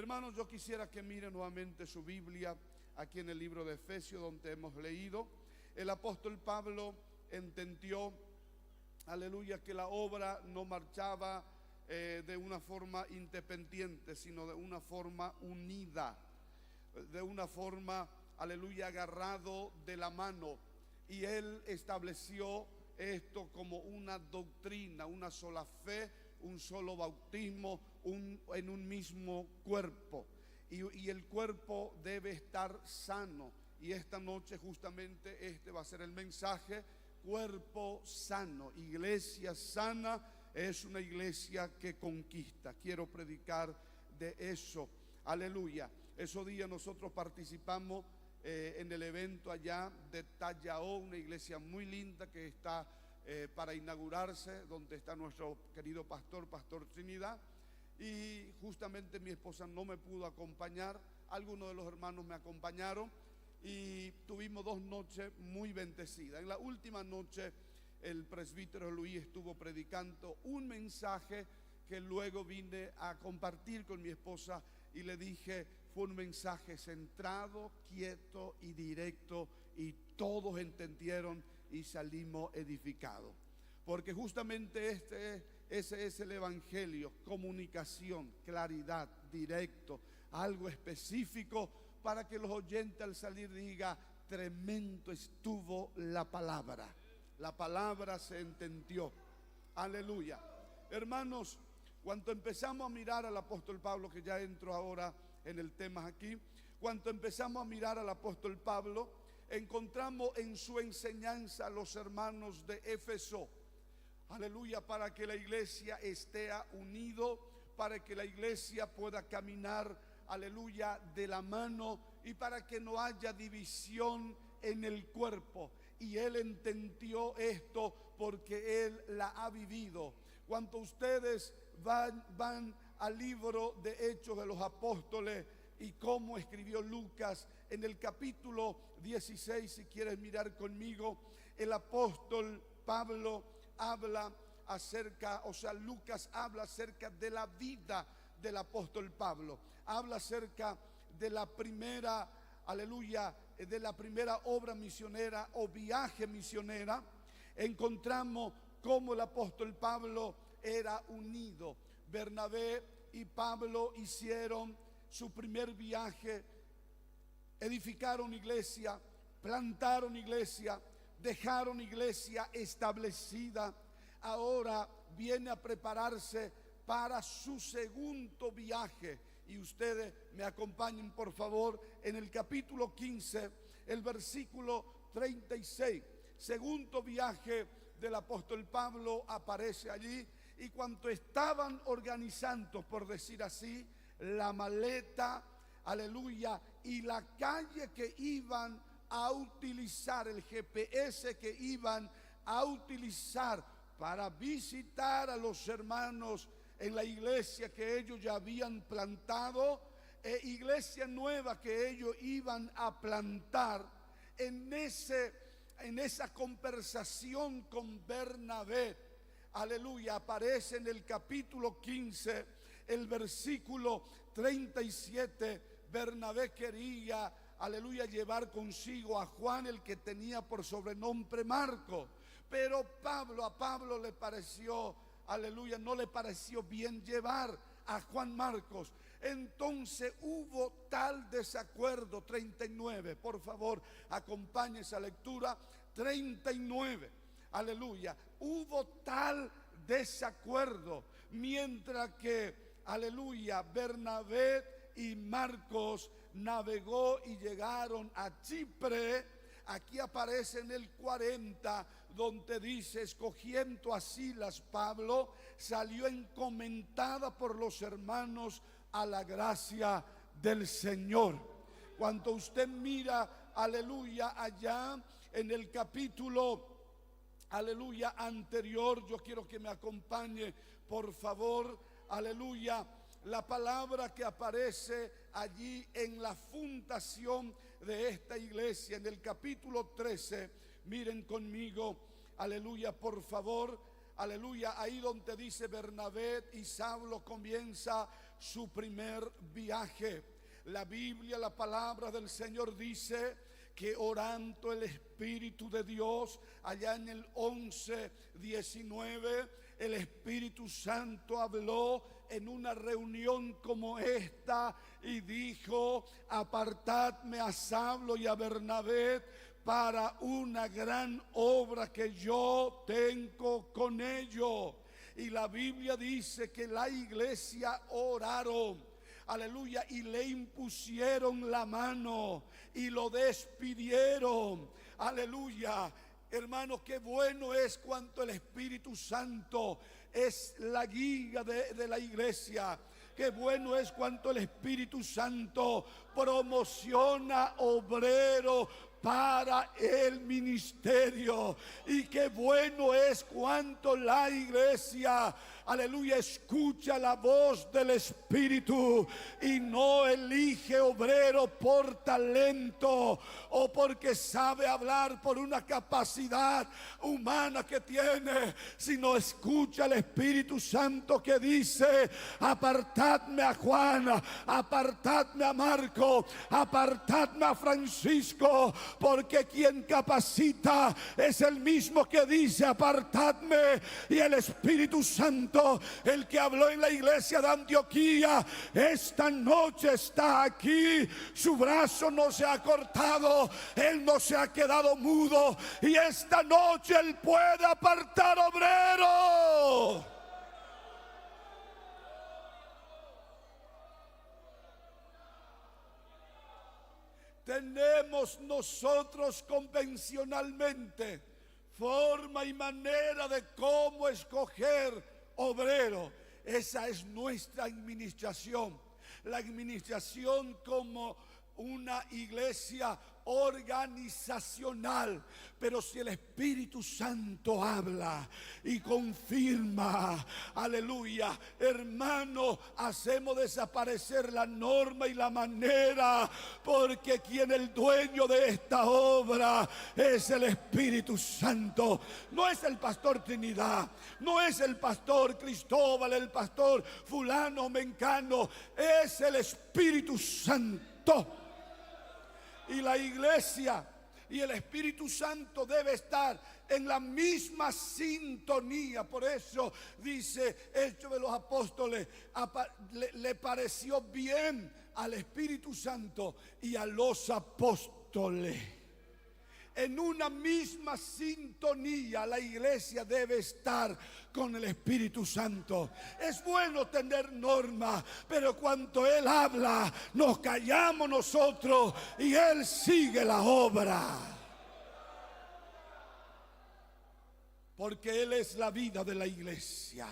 Hermanos, yo quisiera que miren nuevamente su Biblia aquí en el libro de Efesios, donde hemos leído. El apóstol Pablo entendió, aleluya, que la obra no marchaba de una forma independiente, sino de una forma unida, de una forma, aleluya, agarrado de la mano. Y él estableció esto como una doctrina, una sola fe, un solo bautismo, en un mismo cuerpo. Y el cuerpo debe estar sano. Y esta noche justamente este va a ser el mensaje: cuerpo sano. Iglesia sana es una iglesia que conquista. Quiero predicar de eso. Aleluya. Esos días nosotros participamos en el evento allá de Tallao, una iglesia muy linda que está para inaugurarse, donde está nuestro querido pastor Trinidad. Y justamente mi esposa no me pudo acompañar, algunos de los hermanos me acompañaron y tuvimos 2 noches muy bendecidas. En la última noche el presbítero Luis estuvo predicando un mensaje que luego vine a compartir con mi esposa y le dije: fue un mensaje centrado, quieto y directo, y todos entendieron y salimos edificados. Porque justamente ese es el evangelio: comunicación, claridad, directo, algo específico, para que los oyentes al salir digan: tremendo estuvo la palabra. La palabra se entendió. Aleluya. Hermanos, cuando empezamos a mirar al apóstol Pablo, que ya entro ahora en el tema aquí, cuando empezamos a mirar al apóstol Pablo, encontramos en su enseñanza a los hermanos de Éfeso, aleluya, para que la iglesia esté unido, para que la iglesia pueda caminar, aleluya, de la mano, y para que no haya división en el cuerpo. Y él entendió esto porque él la ha vivido. Cuando ustedes van al libro de Hechos de los Apóstoles y cómo escribió Lucas en el capítulo 16, si quieres mirar conmigo, el apóstol Pablo habla acerca, Lucas habla acerca de la vida del apóstol Pablo, habla acerca de la primera, aleluya, de la primera obra misionera o viaje misionera. Encontramos cómo el apóstol Pablo era unido. Bernabé y Pablo hicieron su primer viaje, edificaron iglesia, plantaron iglesia, dejaron iglesia establecida. Ahora viene a prepararse para su segundo viaje. Y ustedes me acompañen por favor en el capítulo 15, el versículo 36. Segundo viaje del apóstol Pablo aparece allí. Y cuando estaban organizando, por decir así, la maleta, aleluya, y la calle que iban a utilizar, el GPS que iban a utilizar para visitar a los hermanos en la iglesia que ellos ya habían plantado, iglesia nueva que ellos iban a plantar, en esa conversación con Bernabé, aleluya, aparece en el capítulo 15, el versículo 37. Bernabé quería, aleluya, llevar consigo a Juan, el que tenía por sobrenombre Marco. Pero a Pablo le pareció, aleluya, no le pareció bien llevar a Juan Marcos. Entonces hubo tal desacuerdo. 39, por favor, acompañe esa lectura. 39, aleluya. Hubo tal desacuerdo, mientras que, aleluya, Bernabé y Marcos navegó y llegaron a Chipre. Aquí aparece en el 40, donde dice: escogiendo a Silas, Pablo salió encomendada por los hermanos a la gracia del Señor. Cuando usted mira, aleluya, allá en el capítulo, aleluya, anterior, yo quiero que me acompañe por favor, aleluya, la palabra que aparece allí en la fundación de esta iglesia, en el capítulo 13, miren conmigo, aleluya, por favor, aleluya, ahí donde dice Bernabé y Saulo comienza su primer viaje. La Biblia, la palabra del Señor dice que orando el Espíritu de Dios, allá en el 11:19, el Espíritu Santo habló en una reunión como esta y dijo: apartadme a Saulo y a Bernabé para una gran obra que yo tengo con ellos. Y la Biblia dice que la iglesia oraron, aleluya, y le impusieron la mano y lo despidieron, aleluya. Hermanos, qué bueno es cuanto el Espíritu Santo es la guía de la iglesia. Qué bueno es cuanto el Espíritu Santo promociona obreros para el ministerio. Y qué bueno es cuanto la iglesia, aleluya, escucha la voz del Espíritu y no elige obrero por talento o porque sabe hablar por una capacidad humana que tiene, sino escucha al Espíritu Santo que dice: apartadme a Juan, apartadme a Marco, apartadme a Francisco, porque quien capacita es el mismo que dice: apartadme. Y el Espíritu Santo, el que habló en la iglesia de Antioquía, esta noche está aquí. Su brazo no se ha cortado, él no se ha quedado mudo, y esta noche él puede apartar obreros. Tenemos nosotros convencionalmente forma y manera de cómo escoger obrero. Esa es nuestra administración. La administración como una iglesia organizacional. Pero si el Espíritu Santo habla y confirma, aleluya, hermano, hacemos desaparecer la norma y la manera, porque quien el dueño de esta obra es el Espíritu Santo. No es el pastor Trinidad, no es el pastor Cristóbal, el pastor fulano mencano, es el Espíritu Santo. Y la iglesia y el Espíritu Santo debe estar en la misma sintonía. Por eso dice Hechos de los Apóstoles, le pareció bien al Espíritu Santo y a los apóstoles. En una misma sintonía la iglesia debe estar con el Espíritu Santo. Es bueno tener normas, pero cuando Él habla, nos callamos nosotros y Él sigue la obra. Porque Él es la vida de la iglesia.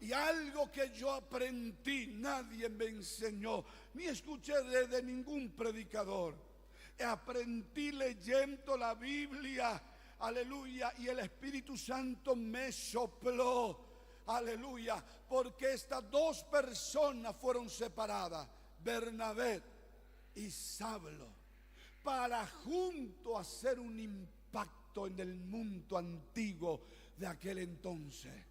Y algo que yo aprendí, nadie me enseñó, ni escuché de ningún predicador. Aprendí leyendo la Biblia, aleluya, y el Espíritu Santo me sopló, aleluya, porque estas dos personas fueron separadas, Bernabé y Saulo, para juntos hacer un impacto en el mundo antiguo de aquel entonces.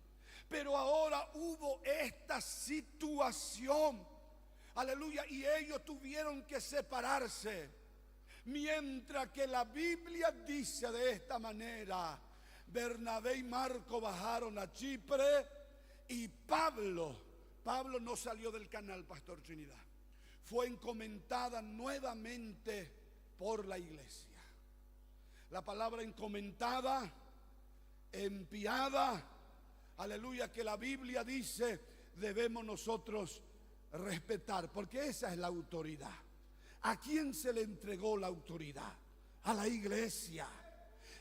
Pero ahora hubo esta situación, aleluya, y ellos tuvieron que separarse. Mientras que la Biblia dice de esta manera: Bernabé y Marco bajaron a Chipre y Pablo no salió del canal, Pastor Trinidad, fue encomendada nuevamente por la iglesia. La palabra encomendada, enviada, aleluya, que la Biblia dice debemos nosotros respetar, porque esa es la autoridad. ¿A quién se le entregó la autoridad? A la iglesia.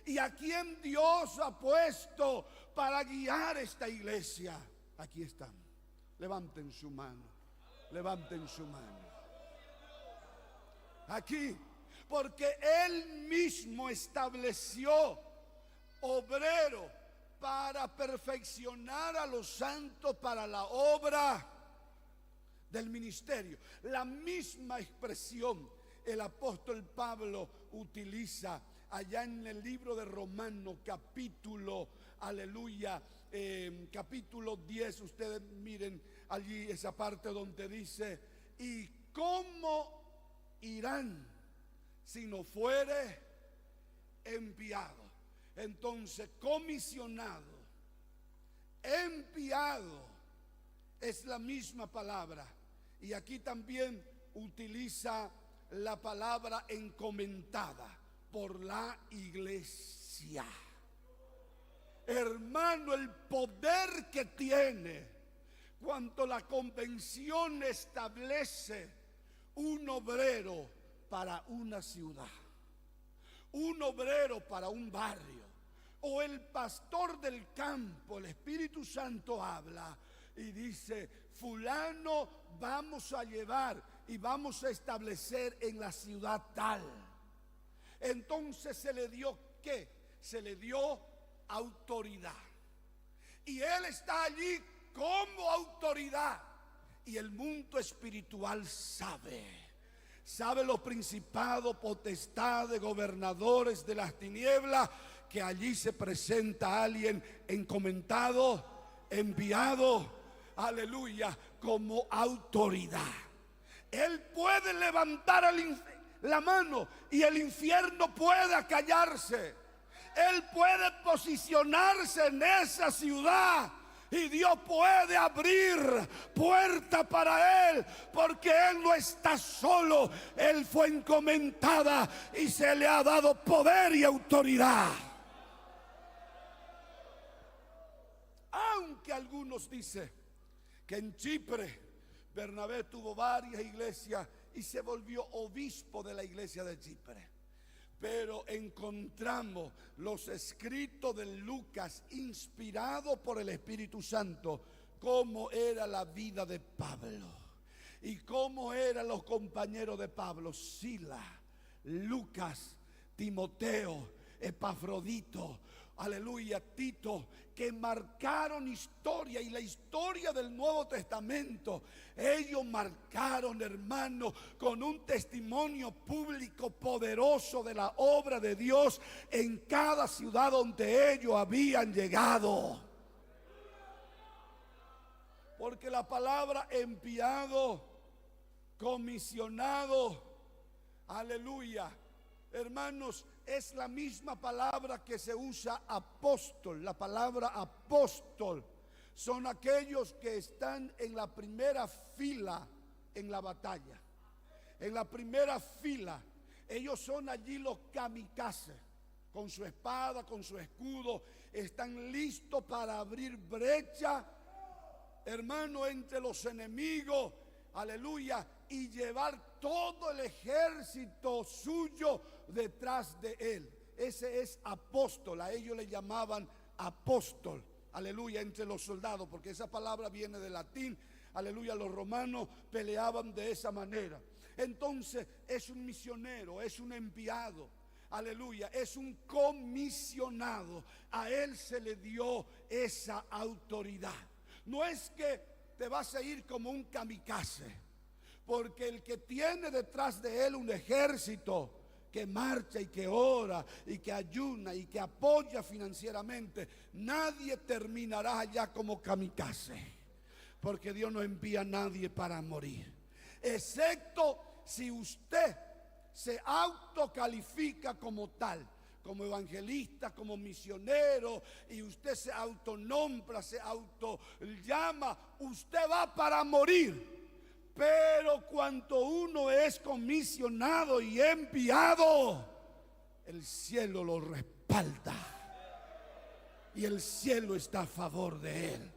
¿Y a quién Dios ha puesto para guiar esta iglesia? Aquí están. Levanten su mano. Levanten su mano. Aquí. Porque Él mismo estableció obrero para perfeccionar a los santos para la obra del ministerio. La misma expresión el apóstol Pablo utiliza allá en el libro de Romanos, capítulo, aleluya, capítulo 10. Ustedes miren allí esa parte donde dice: ¿y cómo irán si no fuere enviado? Entonces, comisionado, enviado, es la misma palabra. Y aquí también utiliza la palabra encomendada por la iglesia. Hermano, el poder que tiene cuando la convención establece un obrero para una ciudad, un obrero para un barrio, o el pastor del campo, el Espíritu Santo habla y dice: fulano vamos a llevar y vamos a establecer en la ciudad tal. Entonces se le dio ¿qué? Se le dio autoridad. Y él está allí como autoridad. Y el mundo espiritual sabe los principados, potestades, gobernadores de las tinieblas, que allí se presenta alguien encomendado, enviado, aleluya, como autoridad. Él puede levantar la mano y el infierno puede acallarse. Él puede posicionarse en esa ciudad y Dios puede abrir puerta para él, porque él no está solo. Él fue encomendada y se le ha dado poder y autoridad. Aunque algunos dicen que en Chipre Bernabé tuvo varias iglesias y se volvió obispo de la iglesia de Chipre, pero encontramos los escritos de Lucas, inspirado por el Espíritu Santo, cómo era la vida de Pablo y cómo eran los compañeros de Pablo: Sila, Lucas, Timoteo, Epafrodito, aleluya, Tito, que marcaron historia, y la historia del Nuevo Testamento. Ellos marcaron, hermano, con un testimonio público poderoso de la obra de Dios en cada ciudad donde ellos habían llegado. Porque la palabra enviado, comisionado, aleluya, hermanos, es la misma palabra que se usa apóstol. La palabra apóstol son aquellos que están en la primera fila en la batalla. En la primera fila. Ellos son allí los kamikazes, con su espada, con su escudo. Están listos para abrir brecha, hermano, entre los enemigos, aleluya, y llevar todo el ejército suyo detrás de él. Ese es apóstol. A ellos le llamaban apóstol, aleluya, entre los soldados, porque esa palabra viene del latín, aleluya. Los romanos peleaban de esa manera. Entonces es un misionero, es un enviado, aleluya, es un comisionado. A él se le dio esa autoridad. No es que te vas a ir como un kamikaze, porque el que tiene detrás de él un ejército que marcha y que ora y que ayuna y que apoya financieramente, nadie terminará allá como kamikaze, porque Dios no envía a nadie para morir, excepto si usted se autocalifica como tal, como evangelista, como misionero, y usted se autonombra, se autollama, usted va para morir. Pero cuando uno es comisionado y enviado, el cielo lo respalda y el cielo está a favor de él.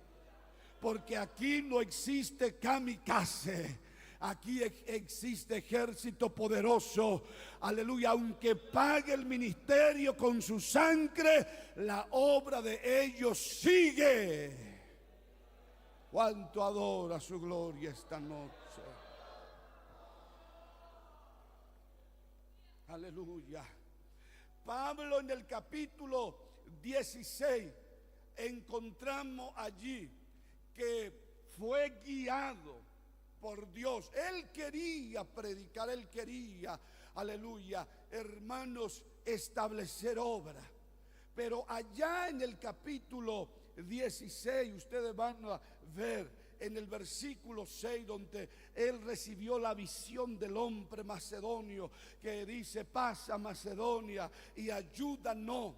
Porque aquí no existe kamikaze, aquí existe ejército poderoso, aleluya. Aunque pague el ministerio con su sangre, la obra de ellos sigue. ¿Cuánto adora su gloria esta noche? Aleluya. Pablo, en el capítulo 16 encontramos allí que fue guiado por Dios. Él quería predicar, él quería, aleluya, hermanos, establecer obra. Pero allá en el capítulo 16 ustedes van a ver, en el versículo 6, donde él recibió la visión del hombre macedonio que dice: pasa Macedonia y ayúdanos.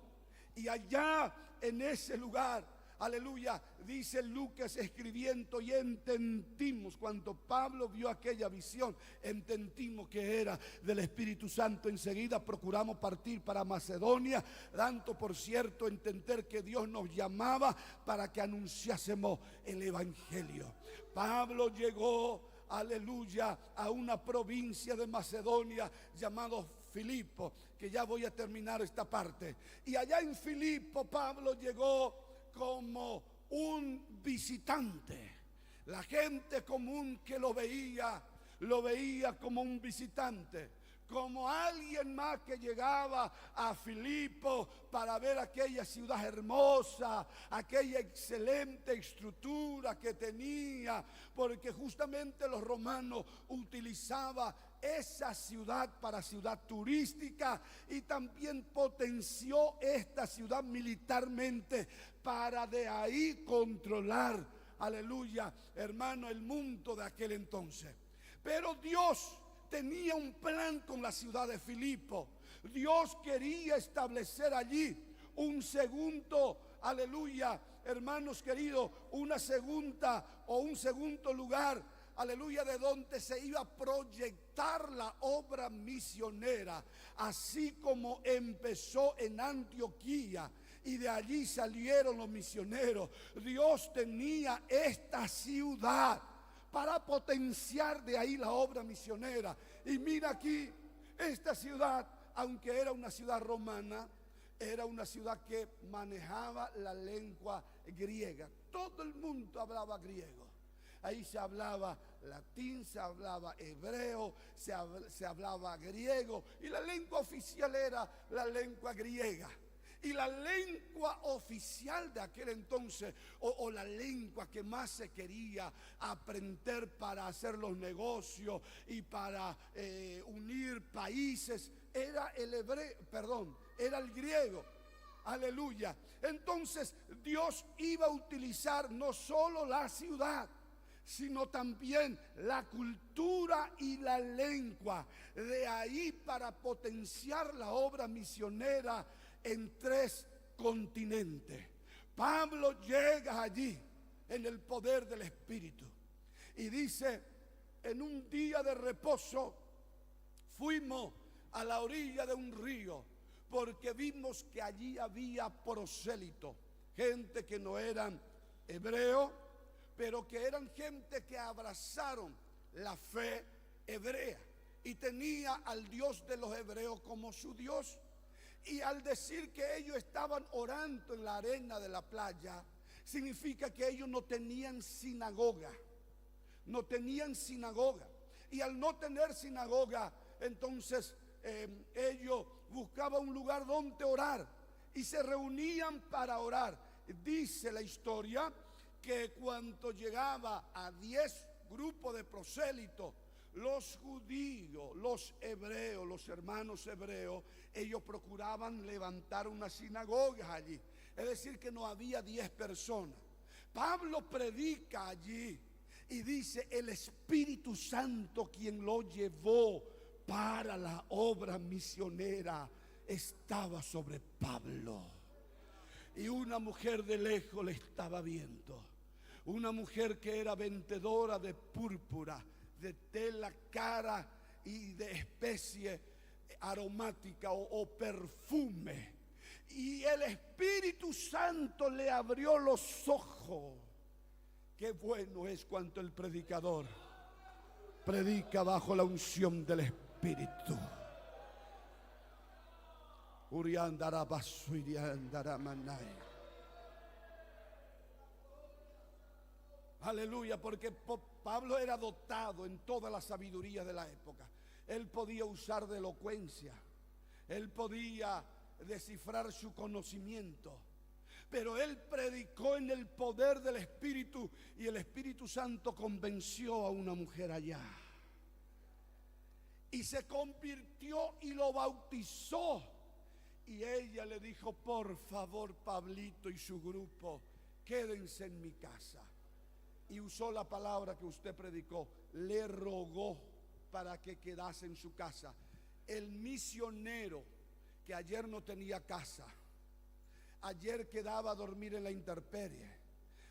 Y allá en ese lugar, aleluya, dice Lucas escribiendo, y entendimos, cuando Pablo vio aquella visión, entendimos que era del Espíritu Santo. Enseguida procuramos partir para Macedonia, dando por cierto entender que Dios nos llamaba para que anunciásemos el Evangelio. Pablo llegó, aleluya, a una provincia de Macedonia llamado Filipo, que ya voy a terminar esta parte. Y allá en Filipo Pablo llegó como un visitante. La gente común que lo veía como un visitante, como alguien más que llegaba a Filipo para ver aquella ciudad hermosa, aquella excelente estructura que tenía, porque justamente los romanos utilizaban esa ciudad para ciudad turística, y también potenció esta ciudad militarmente para de ahí controlar, aleluya, hermano, el mundo de aquel entonces. Pero Dios tenía un plan con la ciudad de Filipo. Dios quería establecer allí un segundo, aleluya, hermanos queridos, una segunda o un segundo lugar, aleluya, de donde se iba a proyectar la obra misionera, así como empezó en Antioquía y de allí salieron los misioneros. Dios tenía esta ciudad para potenciar de ahí la obra misionera. Y mira aquí, esta ciudad, aunque era una ciudad romana, era una ciudad que manejaba la lengua griega. Todo el mundo hablaba griego. Ahí se hablaba latín, se hablaba hebreo, se hablaba griego, y la lengua oficial era la lengua griega. Y la lengua oficial de aquel entonces, o la lengua que más se quería aprender para hacer los negocios y para unir países, era el hebreo, era el griego. Aleluya. Entonces Dios iba a utilizar no solo la ciudad, sino también la cultura y la lengua de ahí para potenciar la obra misionera en 3 continentes. Pablo llega allí en el poder del Espíritu y dice: en un día de reposo fuimos a la orilla de un río, porque vimos que allí había prosélitos, gente que no eran hebreos, pero que eran gente que abrazaron la fe hebrea y tenía al Dios de los hebreos como su Dios. Y al decir que ellos estaban orando en la arena de la playa, significa que ellos no tenían sinagoga. No tenían sinagoga. Y al no tener sinagoga, entonces ellos buscaban un lugar donde orar y se reunían para orar. Dice la historia que cuando llegaba a 10 grupos de prosélitos, los judíos, los hebreos, los hermanos hebreos, ellos procuraban levantar una sinagoga allí. Es decir, que no había 10 personas. Pablo predica allí y dice: el Espíritu Santo, quien lo llevó para la obra misionera, estaba sobre Pablo. Y una mujer de lejos le estaba viendo. Una mujer que era vendedora de púrpura, de tela cara y de especie aromática o perfume. Y el Espíritu Santo le abrió los ojos. Qué bueno es cuando el predicador predica bajo la unción del Espíritu. Aleluya, porque Pablo era dotado en toda la sabiduría de la época. Él podía usar de elocuencia, él podía descifrar su conocimiento, pero él predicó en el poder del Espíritu, y el Espíritu Santo convenció a una mujer allá y se convirtió y lo bautizó. Y ella le dijo: por favor, Pablito y su grupo, quédense en mi casa. y usó la palabra que usted predicó, le rogó para que quedase en su casa. El misionero que ayer no tenía casa, ayer quedaba a dormir en la intemperie,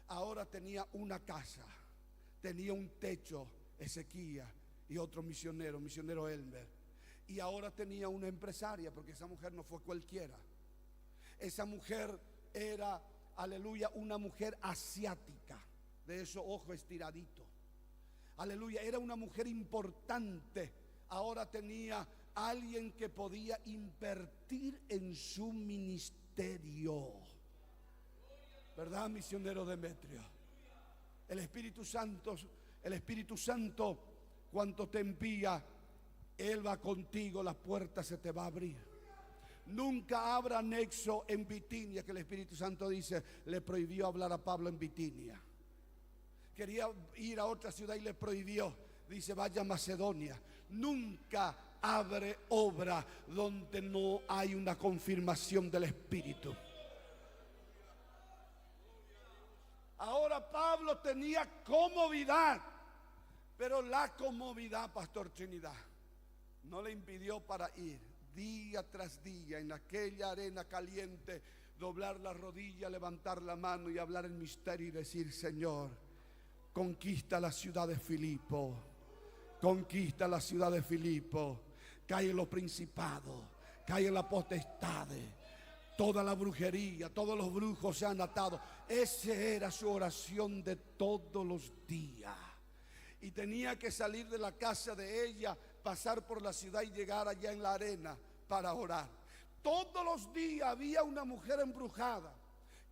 ahora tenía una casa, tenía un techo, Ezequiel, y otro misionero Elmer, y ahora tenía una empresaria, porque esa mujer no fue cualquiera. Esa mujer era, aleluya, una mujer asiática, de esos ojos estiraditos. Aleluya, era una mujer importante. Ahora tenía alguien que podía invertir en su ministerio. ¿Verdad, misionero Demetrio? El Espíritu Santo, cuando te envía, Él va contigo, la puerta se te va a abrir. Nunca habrá nexo en Bitinia, que el Espíritu Santo dice, le prohibió hablar a Pablo en Bitinia. Quería ir a otra ciudad y le prohibió. Dice, vaya a Macedonia. Nunca abre obra donde no hay una confirmación del Espíritu. Ahora Pablo tenía comodidad, pero la comodidad, Pastor Trinidad, no le impidió para ir día tras día en aquella arena caliente, doblar la rodilla, levantar la mano y hablar el misterio y decir, Señor, conquista la ciudad de Filipo, conquista la ciudad de Filipo, cae en los principados, cae en la potestades, toda la brujería, todos los brujos se han atado. Esa era su oración de todos los días. Y tenía que salir de la casa de ella, pasar por la ciudad y llegar allá en la arena para orar. Todos los días había una mujer embrujada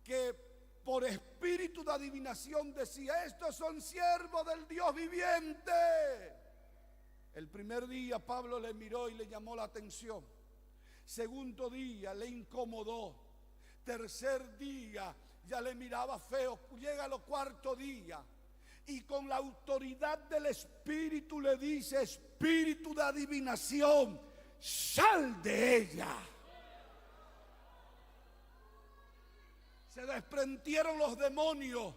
que por espíritu de adivinación decía, estos son siervos del Dios viviente. El primer día Pablo le miró y le llamó la atención. Segundo día le incomodó. Tercer día ya le miraba feo. Llega al cuarto día y con la autoridad del Espíritu le dice, espíritu de adivinación, sal de ella. Se desprendieron los demonios.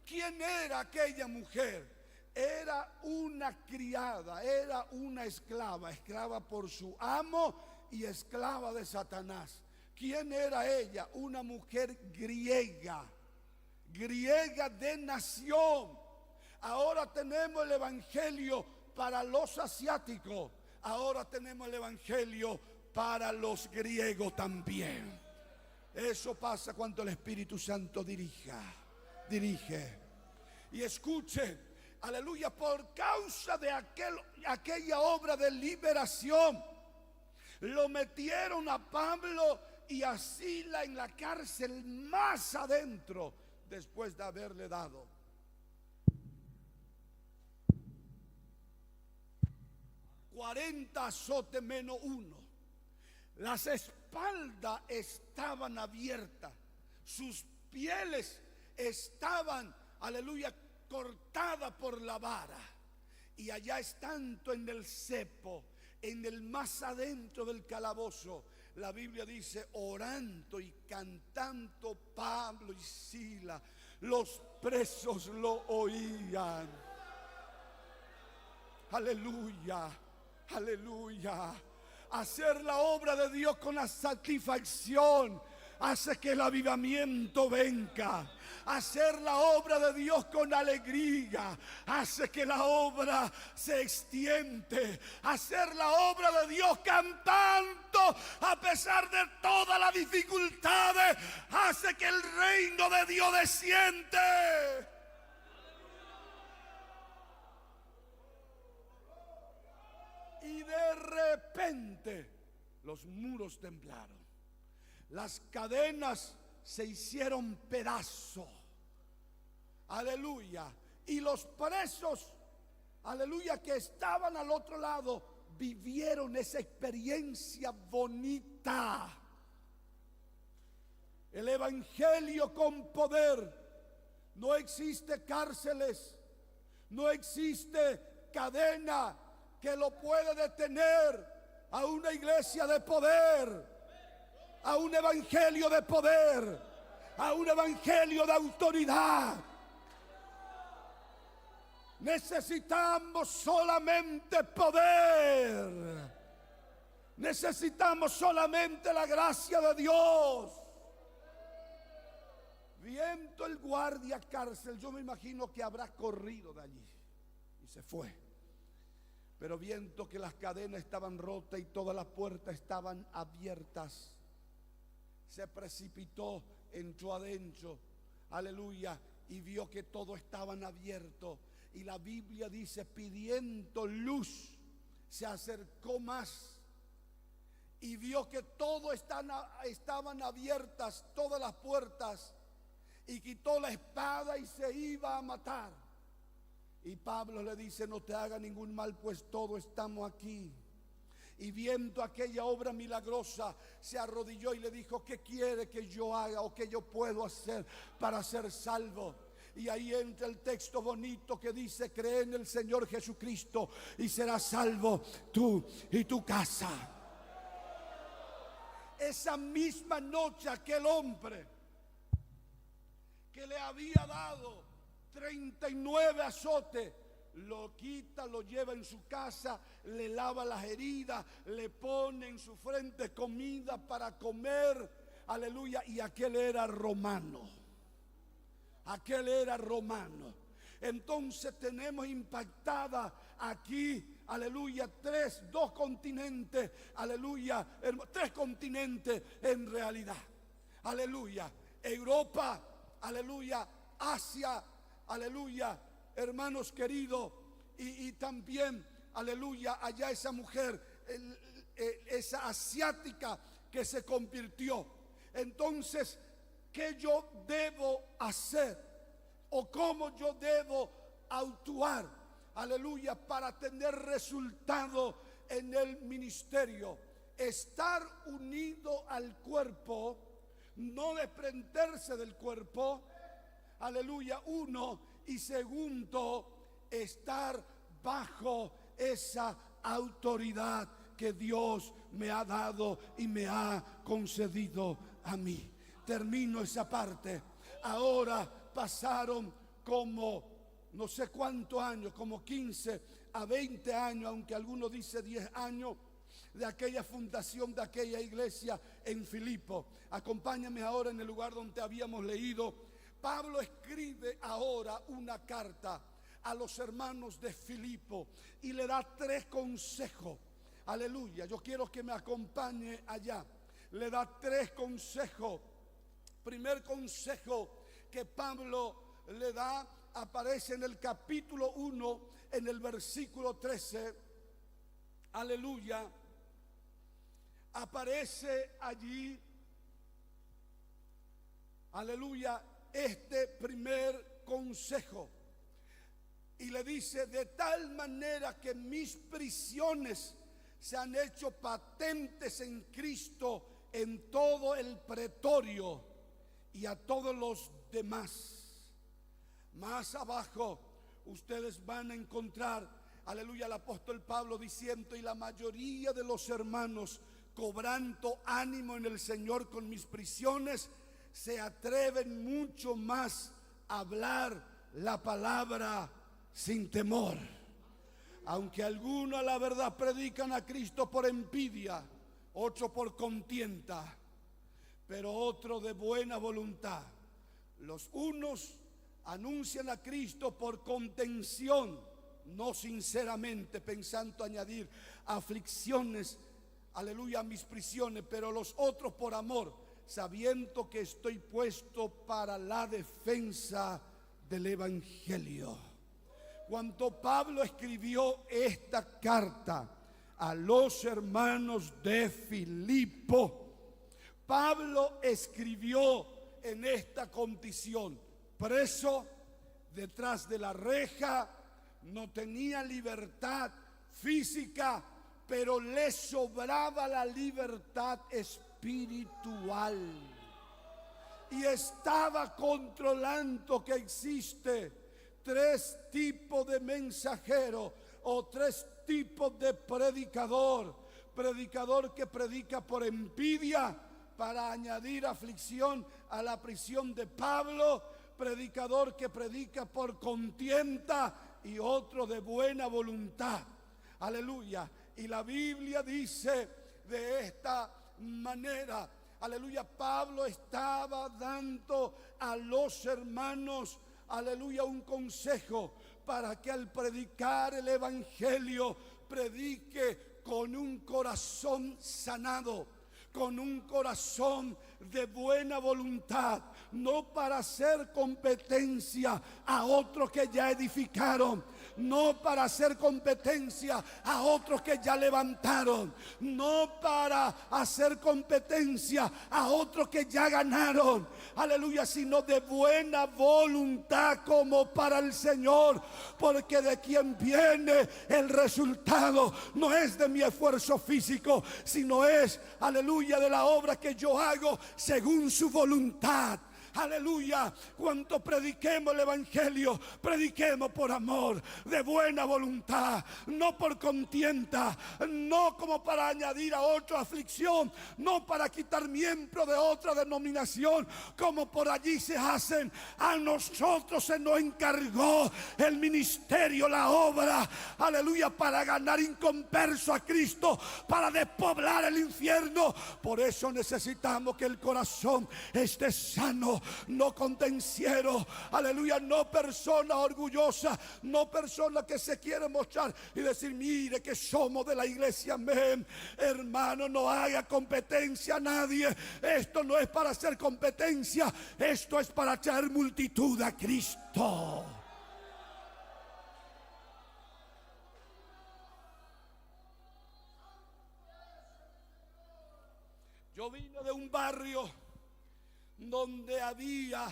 ¿Quién era aquella mujer? Era una criada, era una esclava, esclava por su amo y esclava de Satanás. ¿Quién era ella? Una mujer griega, griega de nación. Ahora tenemos el evangelio para los asiáticos, ahora tenemos el evangelio para los griegos también. Eso pasa cuando el Espíritu Santo dirige. Y escuche, aleluya, por causa de aquella obra de liberación, lo metieron a Pablo y a Silas en la cárcel más adentro, después de haberle dado 40 azotes menos uno. Las espaldas estaban abiertas, sus pieles estaban, aleluya, cortadas por la vara. Y allá estando en el cepo, en el más adentro del calabozo, la Biblia dice, orando y cantando Pablo y Silas, los presos lo oían. Aleluya, aleluya. Hacer la obra de Dios con la satisfacción hace que el avivamiento venga. Hacer la obra de Dios con alegría hace que la obra se extiende. Hacer la obra de Dios cantando a pesar de todas las dificultades hace que el reino de Dios desciende. Y de repente los muros temblaron, las cadenas se hicieron pedazos, aleluya, y los presos, aleluya, que estaban al otro lado, vivieron esa experiencia bonita. El evangelio con poder. No existe cárceles, no existe cadena que lo puede detener a una iglesia de poder, a un evangelio de poder, a un evangelio de autoridad. Necesitamos solamente poder. Necesitamos solamente la gracia de Dios. Viendo el guardia cárcel, yo me imagino que habrá corrido de allí y se fue. Pero viendo que las cadenas estaban rotas y todas las puertas estaban abiertas, se precipitó, entró adentro, aleluya, y vio que todo estaban abierto. Y la Biblia dice, pidiendo luz, se acercó más y vio que todo estaban abiertas, todas las puertas, y quitó la espada y se iba a matar. Y Pablo le dice, no te haga ningún mal, pues todos estamos aquí. Y viendo aquella obra milagrosa, se arrodilló y le dijo, ¿qué quiere que yo haga o que yo puedo hacer para ser salvo? Y ahí entra el texto bonito que dice, cree en el Señor Jesucristo y serás salvo tú y tu casa. Esa misma noche aquel hombre que le había dado 39 azotes, lo quita, lo lleva en su casa, le lava las heridas, le pone en su frente comida para comer, aleluya. Y aquel era romano. Aquel era romano. Entonces tenemos impactada aquí, aleluya, dos continentes, aleluya, tres continentes en realidad, aleluya. Europa, aleluya, Asia, aleluya, hermanos queridos, y también, aleluya, allá esa mujer, esa asiática que se convirtió. Entonces, ¿qué yo debo hacer? ¿O cómo yo debo actuar? Aleluya, para tener resultado en el ministerio. Estar unido al cuerpo, no desprenderse del cuerpo. Aleluya, uno. Y segundo, estar bajo esa autoridad que Dios me ha dado y me ha concedido a mí. Termino esa parte. Ahora pasaron como no sé cuántos años, como 15 a 20 años, aunque algunos dicen 10 años, de aquella fundación, de aquella iglesia en Filipo. Acompáñame ahora en el lugar donde habíamos leído. Pablo escribe ahora una carta a los hermanos de Filipo y le da 3 consejos. Aleluya, yo quiero que me acompañe allá. Le da 3 consejos. Primer consejo que Pablo le da aparece en el capítulo 1, en el versículo 13. Aleluya. Aparece allí, aleluya, este primer consejo. Y le dice, de tal manera que mis prisiones se han hecho patentes en Cristo en todo el pretorio y a todos los demás. Más abajo ustedes van a encontrar, aleluya, al apóstol Pablo diciendo, y la mayoría de los hermanos, cobrando ánimo en el Señor con mis prisiones, se atreven mucho más a hablar la palabra sin temor. Aunque algunos a la verdad predican a Cristo por envidia, otros por contienda, pero otros de buena voluntad. Los unos anuncian a Cristo por contención, no sinceramente, pensando añadir aflicciones, aleluya, a mis prisiones, pero los otros por amor, sabiendo que estoy puesto para la defensa del evangelio. Cuando Pablo escribió esta carta a los hermanos de Filipo, Pablo escribió en esta condición: preso, detrás de la reja, no tenía libertad física, pero le sobraba la libertad espiritual. Y estaba controlando que existe 3 tipos de mensajero o 3 tipos de predicador. Predicador que predica por envidia para añadir aflicción a la prisión de Pablo. Predicador que predica por contienda y otro de buena voluntad. Aleluya. Y la Biblia dice de esta manera, aleluya, Pablo estaba dando a los hermanos, aleluya, un consejo para que al predicar el evangelio predique con un corazón sanado, con un corazón de buena voluntad, no para hacer competencia a otros que ya edificaron, no para hacer competencia a otros que ya levantaron, no para hacer competencia a otros que ya ganaron, aleluya, sino de buena voluntad como para el Señor, porque de quien viene el resultado no es de mi esfuerzo físico, sino es, aleluya, de la obra que yo hago según su voluntad. Aleluya, cuanto prediquemos el evangelio, prediquemos por amor, de buena voluntad, no por contienda, no como para añadir a otra aflicción, no para quitar miembros de otra denominación, como por allí se hacen. A nosotros se nos encargó el ministerio, la obra, aleluya, para ganar inconverso a Cristo, para despoblar el infierno. Por eso necesitamos que el corazón esté sano, no contenciero, aleluya, no persona orgullosa, no persona que se quiere mostrar y decir, mire que somos de la iglesia, amén. Hermano, no haga competencia a nadie. Esto no es para hacer competencia, esto es para traer multitud a Cristo. Yo vine de un barrio donde había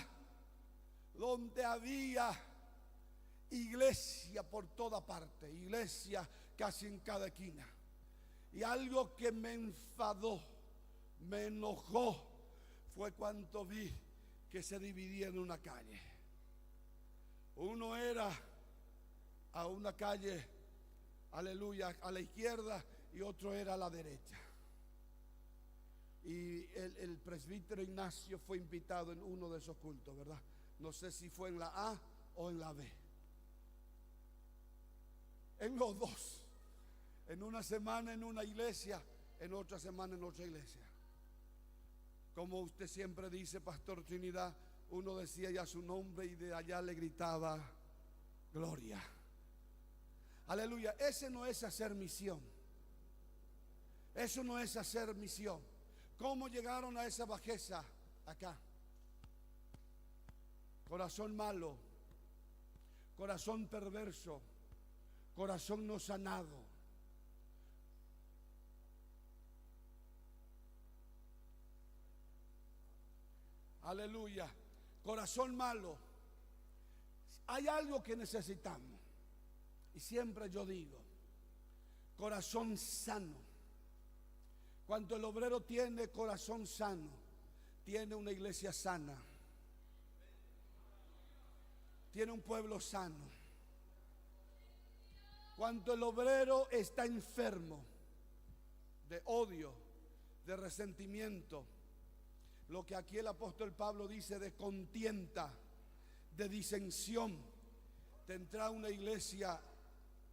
iglesia por toda parte, iglesia casi en cada esquina. Y algo que me enfadó, me enojó, fue cuando vi que se dividía en una calle. Uno era a una calle, aleluya, a la izquierda, y otro era a la derecha. Y el presbítero Ignacio fue invitado en uno de esos cultos, ¿verdad? No sé si fue en la A o en la B. En los dos. En una semana en una iglesia, en otra semana en otra iglesia. Como usted siempre dice, Pastor Trinidad, uno decía ya su nombre y de allá le gritaba gloria. Aleluya. Ese no es hacer misión. Eso no es hacer misión. ¿Cómo llegaron a esa bajeza acá? Corazón malo, corazón perverso, corazón no sanado. Aleluya, corazón malo. Hay algo que necesitamos, y siempre yo digo, corazón sano. Cuando el obrero tiene corazón sano, tiene una iglesia sana, tiene un pueblo sano. Cuando el obrero está enfermo de odio, de resentimiento, lo que aquí el apóstol Pablo dice de contienda, de disensión, tendrá una iglesia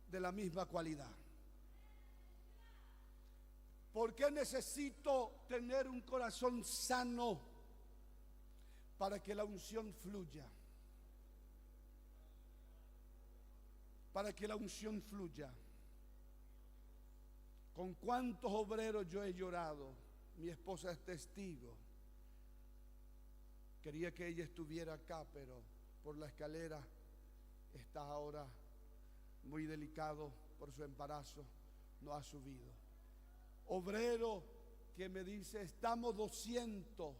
de la misma cualidad. ¿Por qué necesito tener un corazón sano? Para que la unción fluya. Para que la unción fluya. Con cuántos obreros yo he llorado. Mi esposa es testigo. Quería que ella estuviera acá, pero por la escalera está ahora muy delicado por su embarazo. No ha subido. Obrero que me dice estamos 200,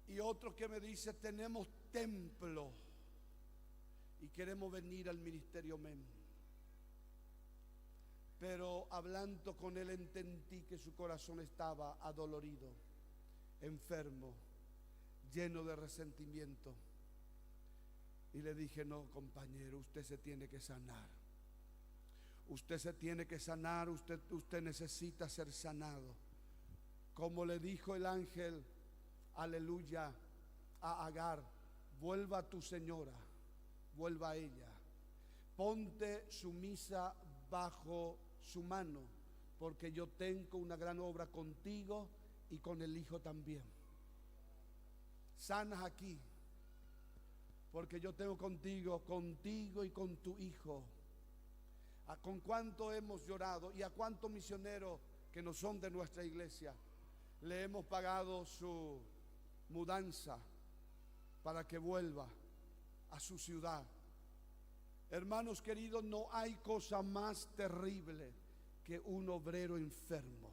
y otro que me dice tenemos templo y queremos venir al ministerio MEN. Pero hablando con él entendí que su corazón estaba adolorido, enfermo, lleno de resentimiento, y le dije, no, compañero, usted se tiene que sanar. Usted se tiene que sanar, usted necesita ser sanado. Como le dijo el ángel, aleluya, a Agar, vuelva a tu señora, vuelva a ella, ponte sumisa bajo su mano, porque yo tengo una gran obra contigo y con el hijo también. Sanas aquí, porque yo tengo contigo y con tu hijo. Con cuánto hemos llorado y a cuántos misioneros que no son de nuestra iglesia le hemos pagado su mudanza para que vuelva a su ciudad. Hermanos queridos, no hay cosa más terrible que un obrero enfermo.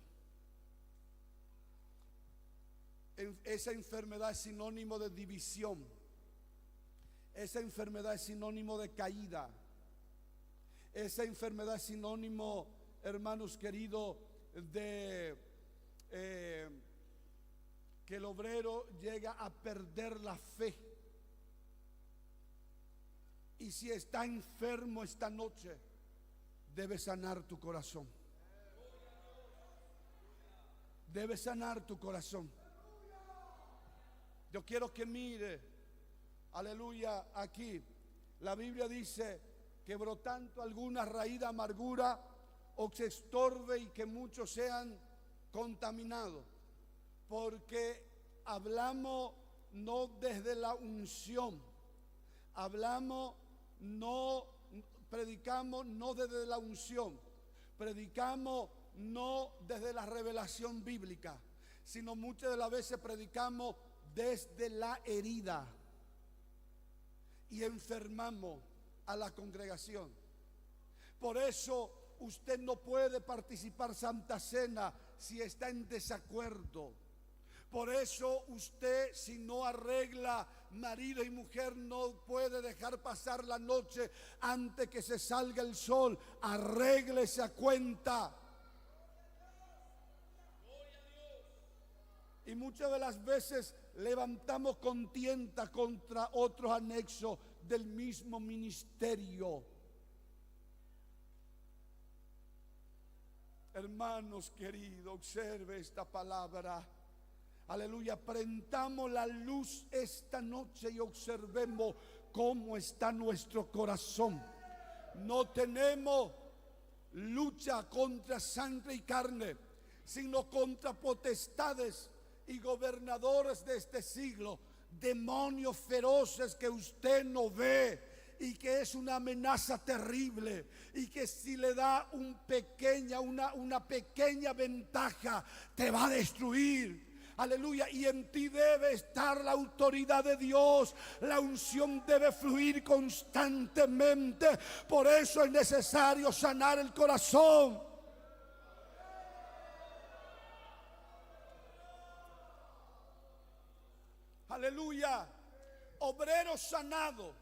Esa enfermedad es sinónimo de división. Esa enfermedad es sinónimo de caída. Esa enfermedad es sinónimo, hermanos queridos, de que el obrero llega a perder la fe. Y si está enfermo esta noche, debe sanar tu corazón. Debe sanar tu corazón. Yo quiero que mire, aleluya, aquí. La Biblia dice que brotando alguna raíz de amargura os estorbe y que muchos sean contaminados. Porque hablamos no desde la unción, predicamos no desde la unción, predicamos no desde la revelación bíblica, sino muchas de las veces predicamos desde la herida y enfermamos a la congregación. Por eso usted no puede participar Santa Cena si está en desacuerdo. Por eso usted, si no arregla marido y mujer, no puede dejar pasar la noche antes que se salga el sol. Arregle esa cuenta. Y muchas de las veces levantamos contienda contra otros anexos del mismo ministerio. Hermanos queridos, observe esta palabra. Aleluya, prendamos la luz esta noche y observemos cómo está nuestro corazón. No tenemos lucha contra sangre y carne, sino contra potestades y gobernadores de este siglo, demonios feroces que usted no ve y que es una amenaza terrible, y que si le da una pequeña ventaja te va a destruir. Aleluya, y en ti debe estar la autoridad de Dios. La unción debe fluir constantemente. Por eso es necesario sanar el corazón. Aleluya. Obrero sanado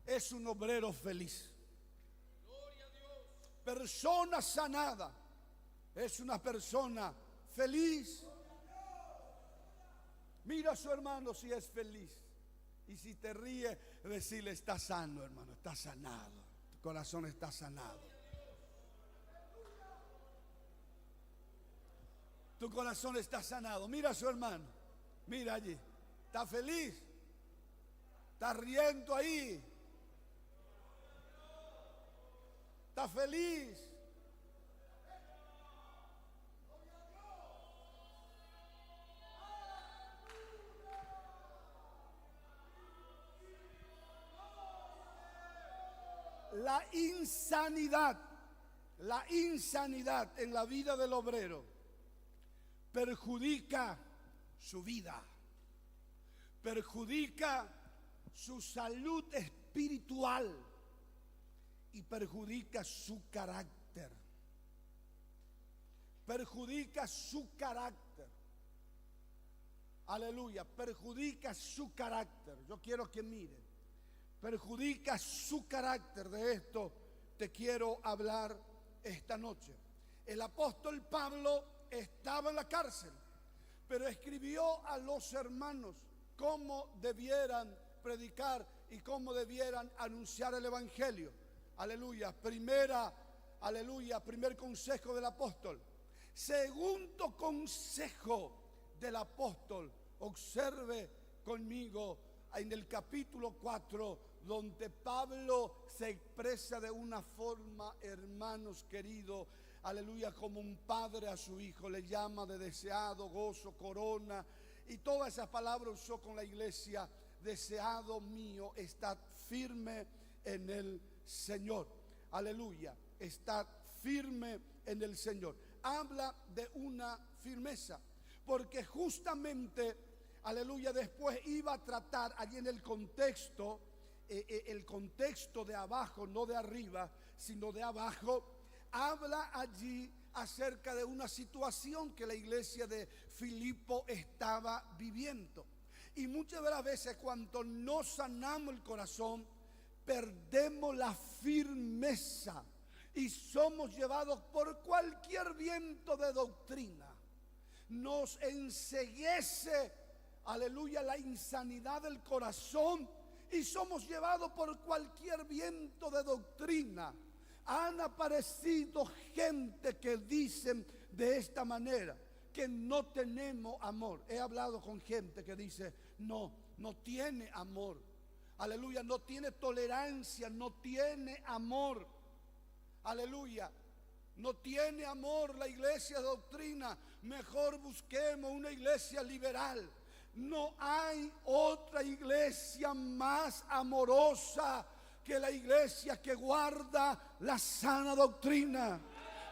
es un obrero feliz. Persona sanada es una persona feliz. Mira a su hermano si es feliz. Y si te ríe, decirle: está sano, hermano, está sanado. Tu corazón está sanado. Tu corazón está sanado. Mira a su hermano. Mira allí. Está feliz. Está riendo ahí. Está feliz. La insanidad en la vida del obrero perjudica su vida, perjudica su salud espiritual y perjudica su carácter. Perjudica su carácter. Aleluya, perjudica su carácter. Yo quiero que miren. Perjudica su carácter. De esto te quiero hablar esta noche. El apóstol Pablo estaba en la cárcel, pero escribió a los hermanos cómo debieran predicar y cómo debieran anunciar el evangelio. Aleluya. Primer consejo del apóstol. Segundo consejo del apóstol. Observe conmigo en el capítulo 4, donde Pablo se expresa de una forma, hermanos queridos, aleluya, como un padre a su hijo, le llama de deseado, gozo, corona, y todas esas palabras usó con la iglesia. Deseado mío, estad firme en el Señor. Aleluya, estad firme en el Señor. Habla de una firmeza, porque justamente, aleluya, después iba a tratar allí en el contexto de abajo, no de arriba, sino de abajo. Habla allí acerca de una situación que la iglesia de Filipo estaba viviendo. Y muchas de las veces cuando no sanamos el corazón, perdemos la firmeza y somos llevados por cualquier viento de doctrina. Nos enceguece, aleluya, la insanidad del corazón y somos llevados por cualquier viento de doctrina. Han aparecido gente que dicen de esta manera, que no tenemos amor. He hablado con gente que dice, no tiene amor. Aleluya, no tiene tolerancia, no tiene amor. Aleluya, no tiene amor la iglesia de doctrina. Mejor busquemos una iglesia liberal. No hay otra iglesia más amorosa que la iglesia que guarda la sana doctrina,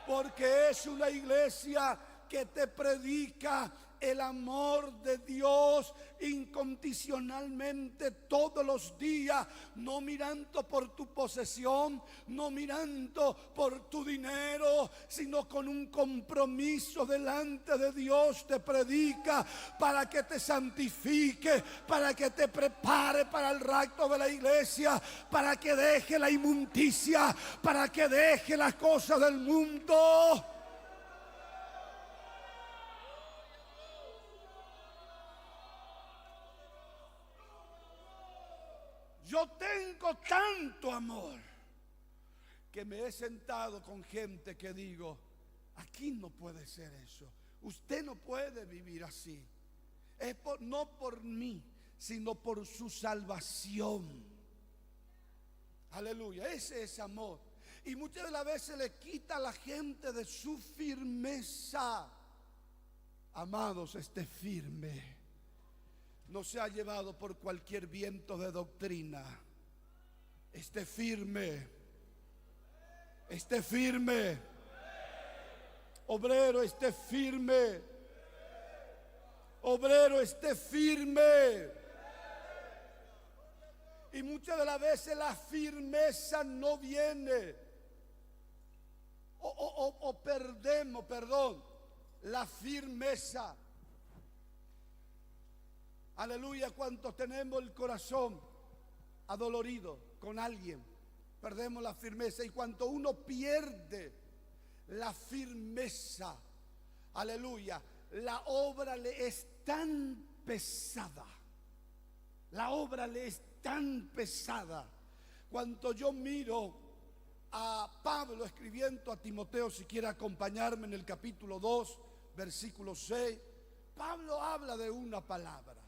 porque es una iglesia que te predica el amor de Dios incondicionalmente todos los días, no mirando por tu posesión, no mirando por tu dinero, sino con un compromiso delante de Dios. Te predica para que te santifique, para que te prepare para el rapto de la iglesia, para que deje la inmundicia, para que deje las cosas del mundo. Yo tengo tanto amor que me he sentado con gente que digo, aquí no puede ser eso. Usted no puede vivir así. Es no por mí, sino por su salvación. Aleluya, ese es amor. Y muchas de las veces le quita a la gente de su firmeza. Amados, esté firme. No se ha llevado por cualquier viento de doctrina. Esté firme. Esté firme. Obrero, esté firme. Obrero, esté firme. Y muchas de las veces la firmeza no viene. O perdemos, la firmeza. Aleluya, cuántos tenemos el corazón adolorido con alguien, perdemos la firmeza. Y cuando uno pierde la firmeza, aleluya, la obra le es tan pesada. La obra le es tan pesada. Cuando yo miro a Pablo escribiendo a Timoteo, si quiere acompañarme en el capítulo 2, versículo 6, Pablo habla de una palabra.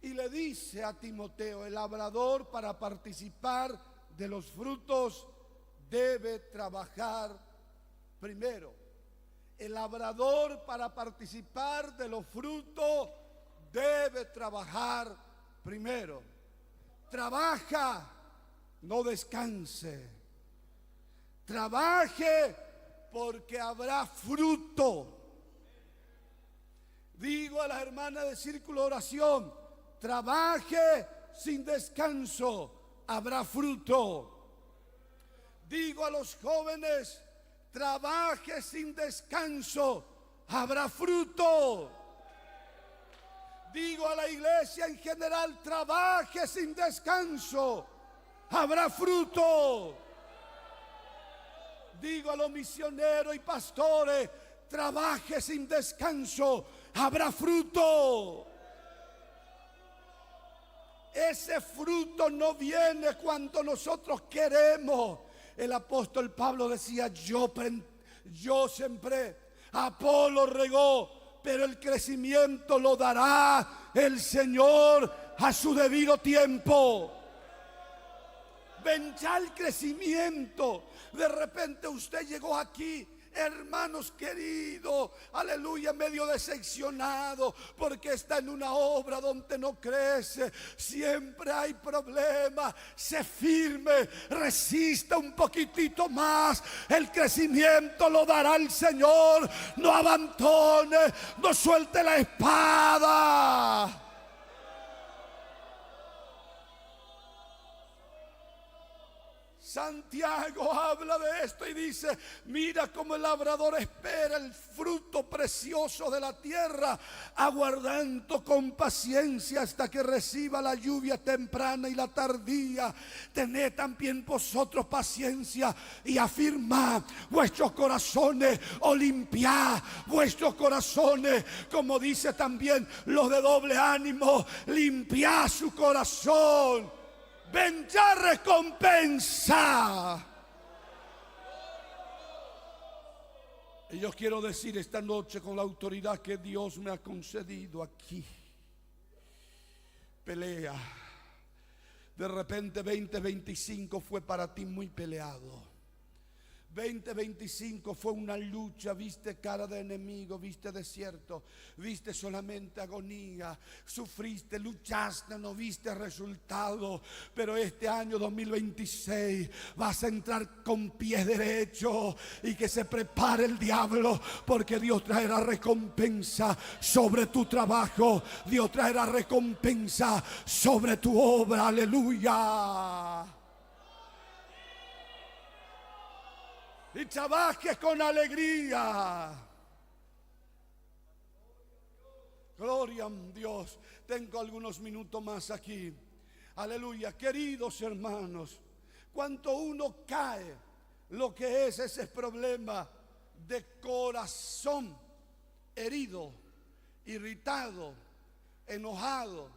Y le dice a Timoteo, el labrador para participar de los frutos debe trabajar primero. El labrador para participar de los frutos debe trabajar primero. Trabaja, no descanse. Trabaje porque habrá fruto. Digo a las hermanas de Círculo de Oración, trabaje sin descanso, habrá fruto. Digo a los jóvenes, trabaje sin descanso, habrá fruto. Digo a la iglesia en general, trabaje sin descanso, habrá fruto. Digo a los misioneros y pastores, trabaje sin descanso, habrá fruto. Ese fruto no viene cuando nosotros queremos. El apóstol Pablo decía, yo sembré, Apolo regó, pero el crecimiento lo dará el Señor a su debido tiempo. Ven ya el crecimiento. De repente usted llegó aquí, hermanos queridos, aleluya, medio decepcionado porque está en una obra donde no crece, siempre hay problemas. Sé firme, resista un poquitito más, el crecimiento lo dará el Señor. No abandone, no suelte la espada. Santiago habla de esto y dice: mira cómo el labrador espera el fruto precioso de la tierra, aguardando con paciencia hasta que reciba la lluvia temprana y la tardía. Tened también vosotros paciencia y afirmad vuestros corazones, o limpiad vuestros corazones, como dice también los de doble ánimo, limpiad su corazón. Ven ya recompensa. Y yo quiero decir esta noche, con la autoridad que Dios me ha concedido aquí: pelea. De repente 2025 fue para ti muy peleado. 2025 fue una lucha, viste cara de enemigo, viste desierto, viste solamente agonía, sufriste, luchaste, no viste resultado. Pero este año 2026 vas a entrar con pies derechos, y que se prepare el diablo, porque Dios traerá recompensa sobre tu trabajo, Dios traerá recompensa sobre tu obra. Aleluya. Y trabajes con alegría. Gloria a Dios. Tengo algunos minutos más aquí. Aleluya. Queridos hermanos, cuando uno cae, lo que es ese problema de corazón herido, irritado, enojado,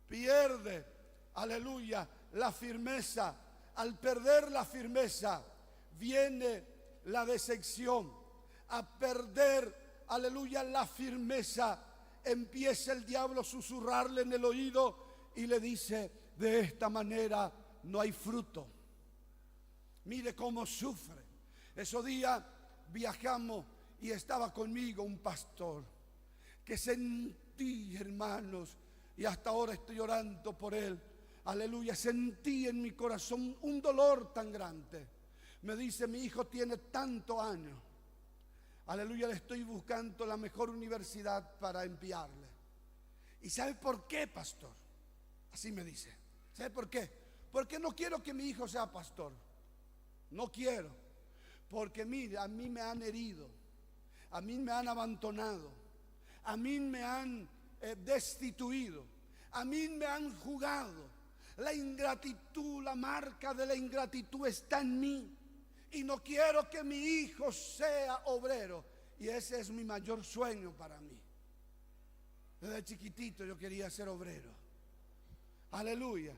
pierde, aleluya, la firmeza. Al perder la firmeza viene la decepción. A perder, aleluya, la firmeza, empieza el diablo a susurrarle en el oído y le dice: de esta manera no hay fruto. Mire cómo sufre. Esos días viajamos y estaba conmigo un pastor que sentí, hermanos, y hasta ahora estoy orando por él. Aleluya, sentí en mi corazón un dolor tan grande. Me dice: mi hijo tiene tantos años, aleluya, le estoy buscando la mejor universidad para enviarle. ¿Y sabe por qué, pastor? Así me dice. ¿Sabe por qué? Porque no quiero que mi hijo sea pastor. No quiero. Porque mire, a mí me han herido, a mí me han abandonado, a mí me han destituido, a mí me han jugado. La ingratitud, la marca de la ingratitud está en mí. Y no quiero que mi hijo sea obrero. Y ese es mi mayor sueño para mí. Desde chiquitito yo quería ser obrero. Aleluya.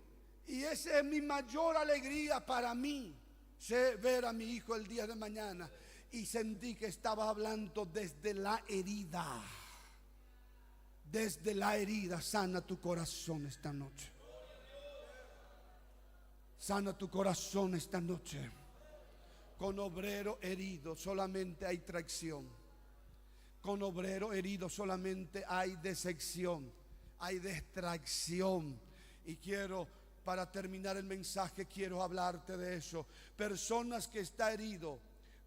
Y esa es mi mayor alegría para mí. Sé ver a mi hijo el día de mañana. Y sentí que estaba hablando desde la herida. Desde la herida. Sana tu corazón esta noche. Sana tu corazón esta noche. Con obrero herido solamente hay traición. Con obrero herido solamente hay decepción, hay distracción. Y quiero, para terminar el mensaje, quiero hablarte de eso. Personas que está herido,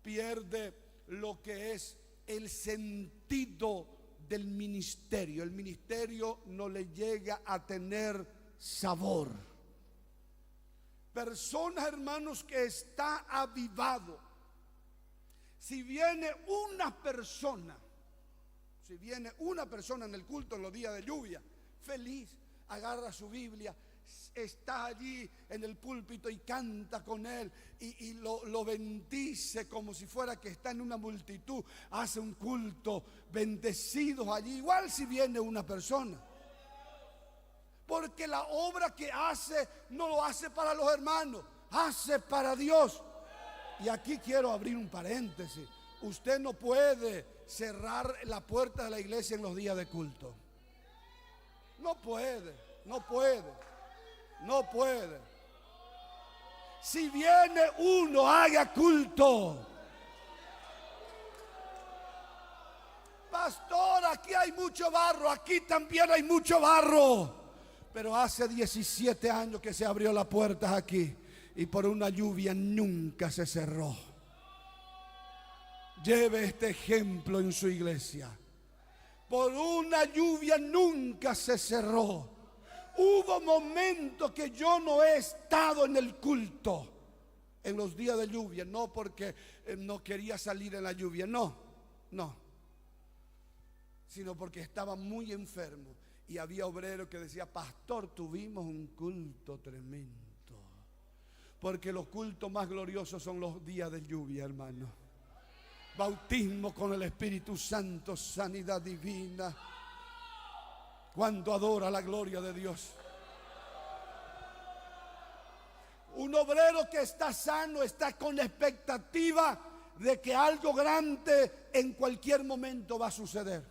pierde lo que es el sentido del ministerio. El ministerio no le llega a tener sabor. Personas, hermanos, que está avivado. Si viene una persona en el culto en los días de lluvia, feliz, agarra su Biblia, está allí en el púlpito y canta con él y lo bendice como si fuera que está en una multitud, hace un culto, bendecidos allí. Igual si viene una persona, porque la obra que hace no lo hace para los hermanos, hace para Dios. Y aquí quiero abrir un paréntesis. Usted no puede cerrar la puerta de la iglesia en los días de culto. No puede. Si viene uno, haga culto. Pastor, aquí hay mucho barro, aquí también hay mucho barro. Pero hace 17 años que se abrió la puerta aquí y por una lluvia nunca se cerró. Lleve este ejemplo en su iglesia. Por una lluvia nunca se cerró. Hubo momentos que yo no he estado en el culto en los días de lluvia, no porque no quería salir en la lluvia, no, sino porque estaba muy enfermo y había obreros que decían: pastor, tuvimos un culto tremendo. Porque los cultos más gloriosos son los días de lluvia, hermano. Bautismo con el Espíritu Santo, sanidad divina. Cuando adora la gloria de Dios. Un obrero que está sano está con expectativa de que algo grande en cualquier momento va a suceder.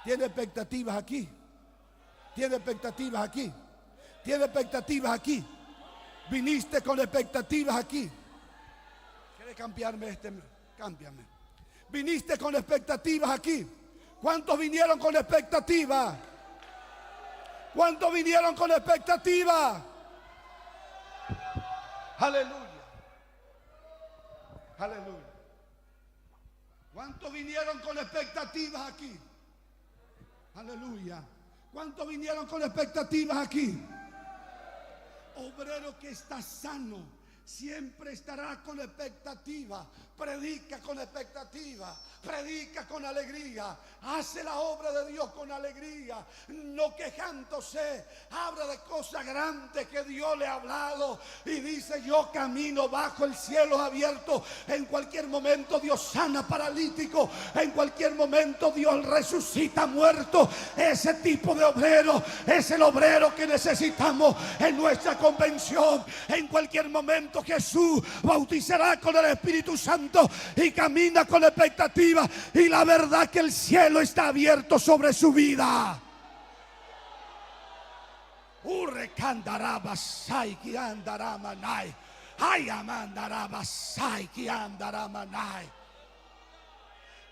¿Tiene expectativas aquí? ¿Tiene expectativas aquí? ¿Tiene expectativas aquí? ¿Viniste con expectativas aquí? ¿Quiere cambiarme Cámbiame. ¿Viniste con expectativas aquí? ¿Cuántos vinieron con expectativa? ¿Cuántos vinieron con expectativa? Aleluya. Aleluya. ¿Cuántos vinieron con expectativas aquí? Aleluya. ¿Cuántos vinieron con expectativas aquí? Obrero que está sano siempre estará con expectativa. Predica con expectativa, predica con alegría, hace la obra de Dios con alegría, no quejándose. Habla de cosas grandes que Dios le ha hablado y dice: yo camino bajo el cielo abierto. En cualquier momento Dios sana paralítico, en cualquier momento Dios resucita muerto. Ese tipo de obrero es el obrero que necesitamos en nuestra convención. En cualquier momento Jesús bautizará con el Espíritu Santo y camina con expectativa, y la verdad que el cielo está abierto sobre su vida.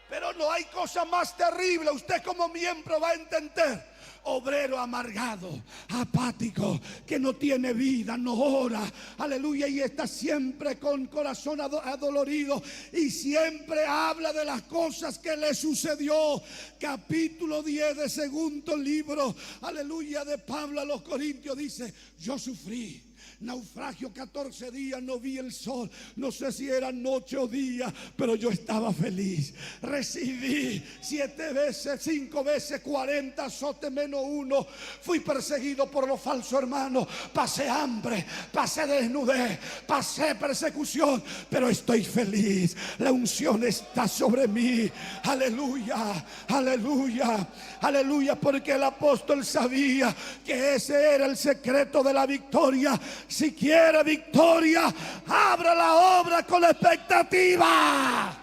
Pero no hay cosa más terrible. Usted como miembro va a entender. Obrero amargado, apático, que no tiene vida, no ora, aleluya, y está siempre con corazón adolorido y siempre habla de las cosas que le sucedió. Capítulo 10 de segundo libro, aleluya, de Pablo a los Corintios dice: yo sufrí naufragio 14 días, no vi el sol, no sé si era noche o día, pero yo estaba feliz. Recibí 7 veces, 5 veces 40 azotes menos 1. Fui perseguido por los falsos hermanos, pasé hambre, pasé desnudez, pasé persecución, pero estoy feliz. La unción está sobre mí. Aleluya, aleluya, aleluya, porque el apóstol sabía que ese era el secreto de la victoria. Si quiere victoria, abra la obra con expectativa.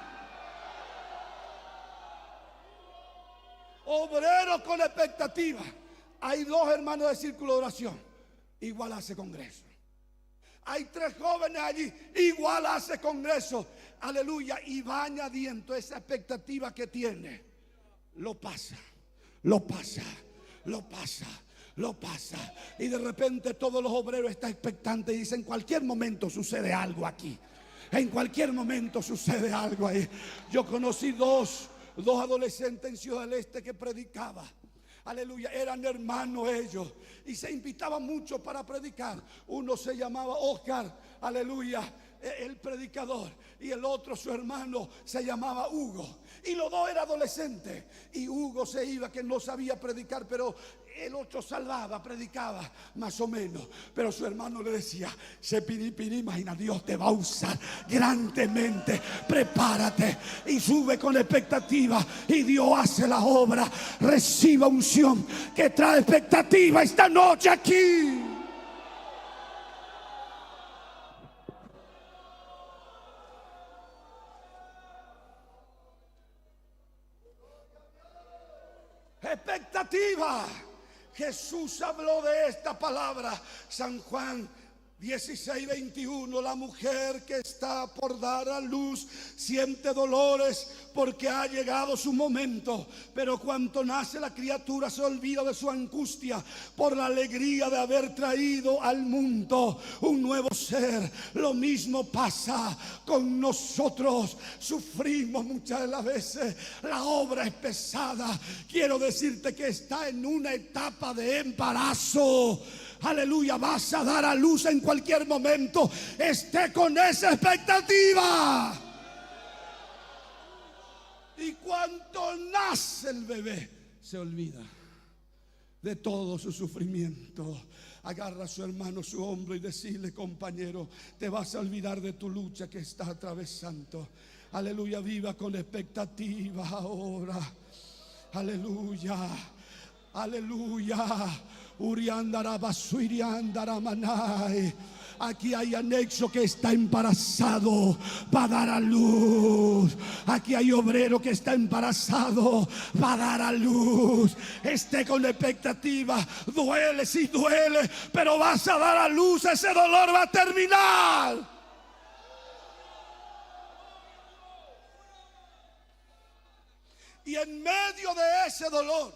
Obrero con expectativa. Hay 2 hermanos de círculo de oración, igual hace congreso. Hay 3 jóvenes allí, igual hace congreso. Aleluya. Y va añadiendo esa expectativa que tiene. Lo pasa, lo pasa, lo pasa, lo pasa. Y de repente todos los obreros están expectantes y dicen: en cualquier momento sucede algo aquí. En cualquier momento sucede algo ahí. Yo conocí dos adolescentes en Ciudad del Este que predicaban. Aleluya, eran hermanos ellos y se invitaban mucho para predicar. Uno se llamaba Oscar, aleluya, el predicador, y el otro, su hermano, se llamaba Hugo. Y los 2 eran adolescentes. Y Hugo se iba, que no sabía predicar, pero el otro salvaba, predicaba más o menos. Pero su hermano le decía: se piri, imagina, Dios te va a usar grandemente, prepárate. Y sube con expectativa y Dios hace la obra. Reciba unción que trae expectativa esta noche aquí. Expectativa. Jesús habló de esta palabra. San Juan 16:21, la mujer que está por dar a luz siente dolores porque ha llegado su momento, pero cuando nace la criatura se olvida de su angustia por la alegría de haber traído al mundo un nuevo ser. Lo mismo pasa con nosotros, sufrimos muchas de las veces, la obra es pesada. Quiero decirte que está en una etapa de embarazo. Aleluya, vas a dar a luz en cualquier momento. Esté con esa expectativa. Y cuando nace el bebé, se olvida de todo su sufrimiento. Agarra a su hermano, su hombro y decirle: compañero, te vas a olvidar de tu lucha que estás atravesando. Aleluya, viva con expectativa ahora. Aleluya, aleluya. Aquí hay anexo que está embarazado, va a dar a luz. Aquí hay obrero que está embarazado, va a dar a luz. Esté con expectativa. Duele, sí duele, pero vas a dar a luz. Ese dolor va a terminar. Y en medio de ese dolor,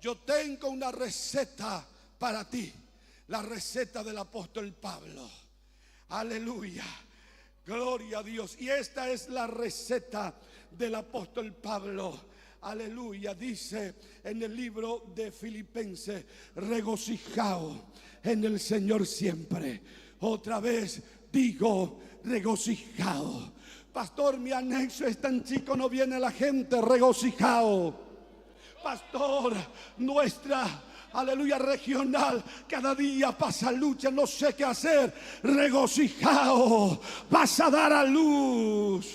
yo tengo una receta para ti. La receta del apóstol Pablo. Aleluya. Gloria a Dios. Y esta es la receta del apóstol Pablo. Aleluya. Dice en el libro de Filipenses: regocijaos en el Señor siempre. Otra vez digo, regocijaos. Pastor, mi anexo es tan chico, no viene la gente. Regocijaos. Pastor, nuestra, aleluya, regional cada día pasa lucha, no sé qué hacer. Regocijao, vas a dar a luz.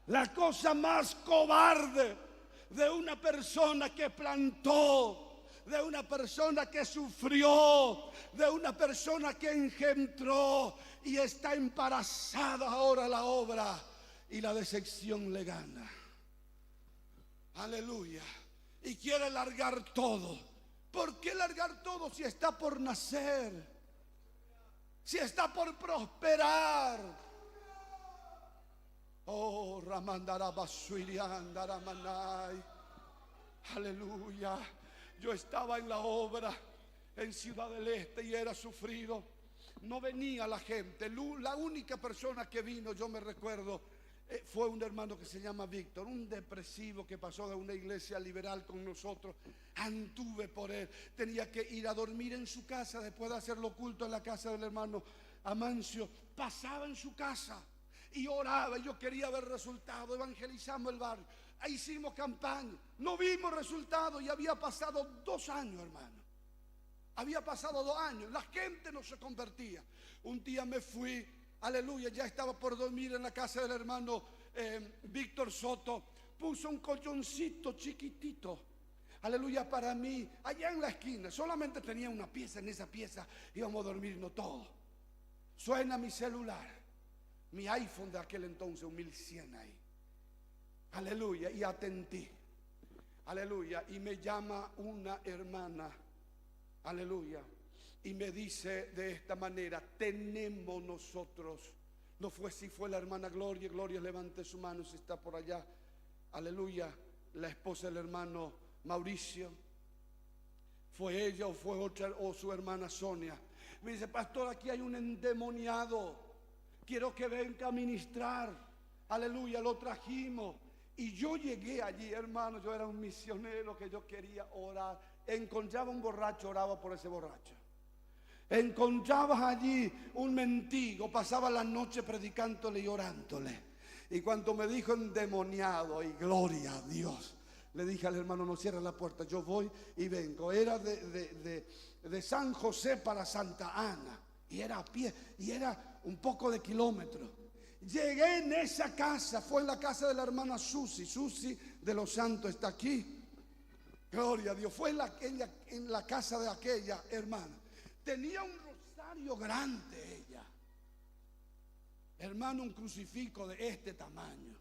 La cosa más cobarde de una persona que plantó, de una persona que sufrió, de una persona que engendró y está embarazada ahora la obra, y la decepción le gana. Aleluya. Y quiere largar todo. ¿Por qué largar todo si está por nacer? Si está por prosperar. Oh, Ramandara Basuirianda Ramanay. Aleluya. Yo estaba en la obra en Ciudad del Este y era sufrido. No venía la gente. La única persona que vino, yo me recuerdo, fue un hermano que se llama Víctor, un depresivo que pasó de una iglesia liberal con nosotros. Anduve por él. Tenía que ir a dormir en su casa después de hacerlo oculto en la casa del hermano Amancio. Pasaba en su casa y oraba. Yo quería ver resultados. Evangelizamos el barrio. Ahí hicimos campaña. No vimos resultados y había pasado 2 años, hermano. Había pasado 2 años. La gente no se convertía. Un día me fui. Aleluya, ya estaba por dormir en la casa del hermano Víctor Soto. Puso un colchoncito chiquitito, aleluya, para mí, allá en la esquina. Solamente tenía una pieza. En esa pieza íbamos a dormirnos todos. Suena mi celular, mi iPhone de aquel entonces, un 1100 ahí. Aleluya, y atendí. Aleluya, y me llama una hermana. Aleluya. Y me dice de esta manera: tenemos nosotros, no fue si fue la hermana Gloria. Gloria, levante su mano si está por allá. Aleluya, la esposa del hermano Mauricio. ¿Fue ella o fue otra, o su hermana Sonia? Me dice: pastor, aquí hay un endemoniado, quiero que venga a ministrar. Aleluya, lo trajimos. Y yo llegué allí, hermano, yo era un misionero que yo quería orar. Encontraba un borracho, oraba por ese borracho. Encontrabas allí un mendigo, pasaba la noche predicándole y orándole. Y cuando me dijo endemoniado, y gloria a Dios, le dije al hermano: no cierre la puerta, yo voy y vengo. Era de San José para Santa Ana, y era a pie, y era un poco de kilómetros. Llegué en esa casa, fue en la casa de la hermana Susi. Susi de los Santos está aquí. Gloria a Dios. Fue en la casa de aquella hermana. Tenía un rosario grande ella. Hermano, un crucifijo de este tamaño.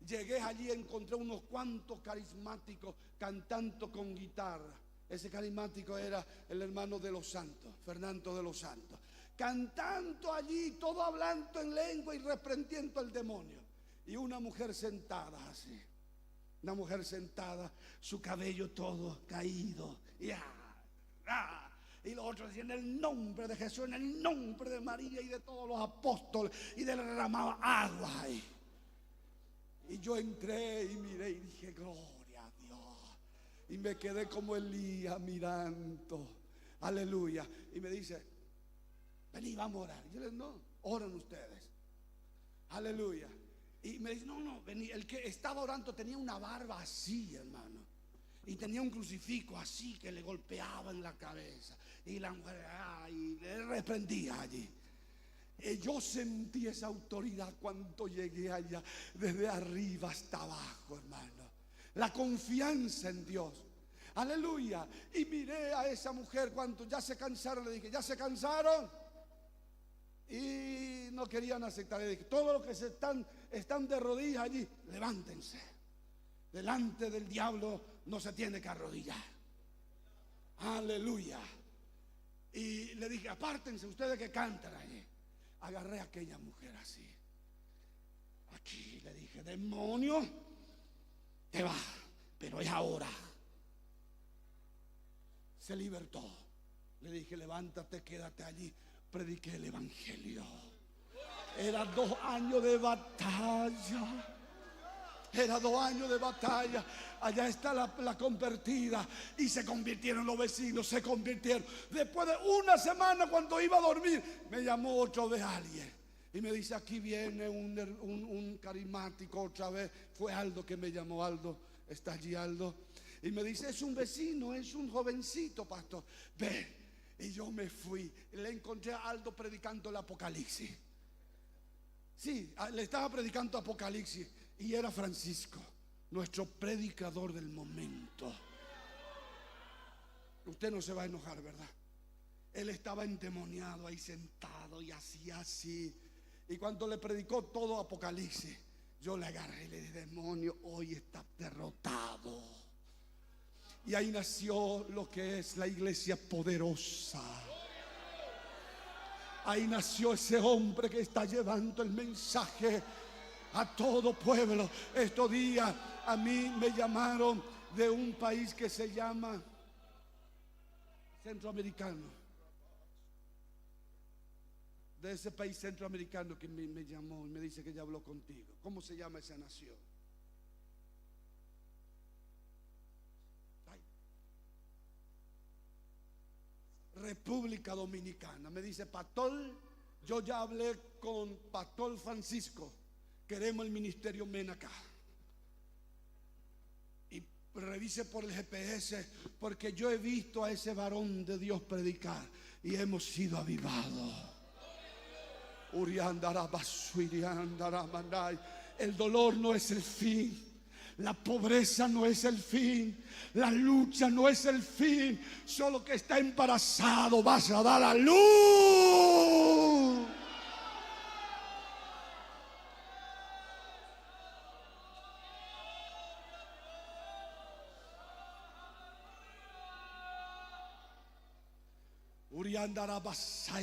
Llegué allí, encontré unos cuantos carismáticos cantando con guitarra. Ese carismático era el hermano de los santos, Fernando de los Santos, cantando allí, todo hablando en lengua y reprendiendo al demonio. Y una mujer sentada así, una mujer sentada, su cabello todo caído. Y los otros decían: en el nombre de Jesús, en el nombre de María y de todos los apóstoles. Y derramaba agua ahí. Y yo entré y miré y dije: gloria a Dios. Y me quedé como Elías mirando. Aleluya. Y me dice: vení, vamos a orar. Y yo le dije: no, oren ustedes. Aleluya. Y me dice: no, vení. El que estaba orando tenía una barba así, hermano. Y tenía un crucifijo así que le golpeaba en la cabeza. Y la mujer, y le reprendía allí. Y yo sentí esa autoridad cuando llegué allá, desde arriba hasta abajo, hermano. La confianza en Dios. Aleluya. Y miré a esa mujer cuando ya se cansaron. Le dije: ¿ya se cansaron? Y no querían aceptar. Le dije: todos los que están de rodillas allí, levántense. Delante del diablo no se tiene que arrodillar. Aleluya. Y le dije: apártense ustedes que cantan allí. Agarré a aquella mujer así. Aquí le dije: demonio, te va, pero es ahora. Se libertó. Le dije: levántate, quédate allí. Prediqué el evangelio. Era 2 años de batalla. Era 2 años de batalla. Allá está la convertida. Y se convirtieron los vecinos, se convirtieron. Después de una semana, cuando iba a dormir, me llamó otra vez alguien. Y me dice: aquí viene un carismático otra vez. Fue Aldo que me llamó. Aldo, está allí Aldo. Y me dice: es un vecino, es un jovencito, pastor. Ven. Y yo me fui. Le encontré a Aldo predicando el Apocalipsis. Sí, le estaba predicando Apocalipsis. Y era Francisco, nuestro predicador del momento. Usted no se va a enojar, ¿verdad? Él estaba endemoniado ahí sentado y hacía así. Y cuando le predicó todo Apocalipsis, yo le agarré y le dije: demonio, hoy está derrotado. Y ahí nació lo que es la iglesia poderosa. Ahí nació ese hombre que está llevando el mensaje a todo pueblo. Estos días a mí me llamaron de un país que se llama centroamericano. De ese país centroamericano que me llamó y me dice que ya habló contigo. ¿Cómo se llama esa nación? República Dominicana. Me dice: pastor, yo ya hablé con pastor Francisco. Queremos el ministerio MEN acá. Y revise por el GPS, porque yo he visto a ese varón de Dios predicar y hemos sido avivados. El dolor no es el fin. La pobreza no es el fin. La lucha no es el fin. Solo que está embarazado vas a dar a luz.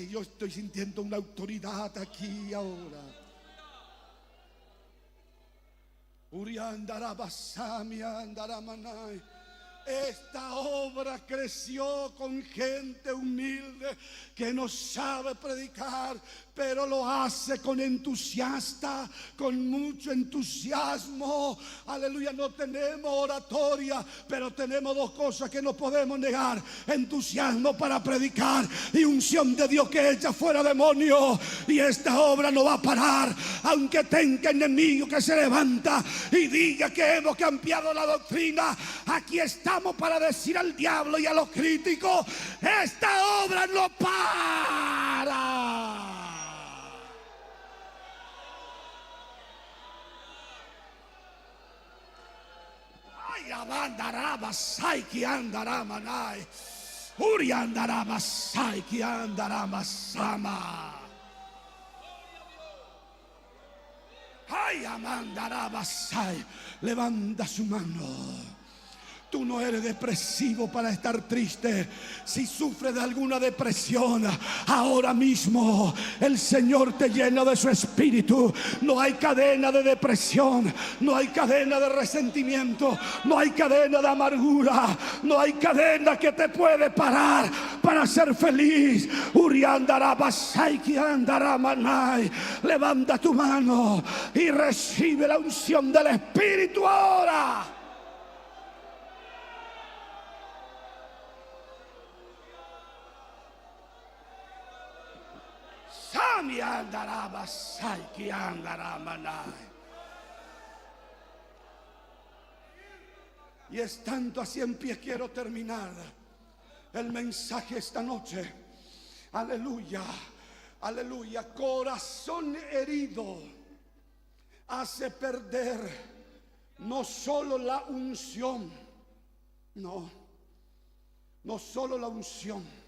Yo estoy sintiendo una autoridad aquí ahora. Esta obra creció con gente humilde que no sabe predicar, pero lo hace con entusiasta, con mucho entusiasmo. Aleluya. No tenemos oratoria, pero tenemos 2 cosas que no podemos negar: entusiasmo para predicar y unción de Dios que echa fuera demonios. Y esta obra no va a parar, aunque tenga enemigo que se levanta y diga que hemos cambiado la doctrina. Aquí estamos para decir al diablo y a los críticos: esta obra no para. Ay, abandará basai que andará manai. Uri andará basai que andará masama. Ay, amandará basai. Levanta su mano. Tú no eres depresivo para estar triste. Si sufres de alguna depresión, ahora mismo el Señor te llena de su espíritu. No hay cadena de depresión, no hay cadena de resentimiento, no hay cadena de amargura, no hay cadena que te puede parar para ser feliz. Levanta tu mano y recibe la unción del Espíritu ahora. Y estando así en pie, quiero terminar el mensaje esta noche. Aleluya, aleluya. Corazón herido hace perder no solo la unción, no solo la unción.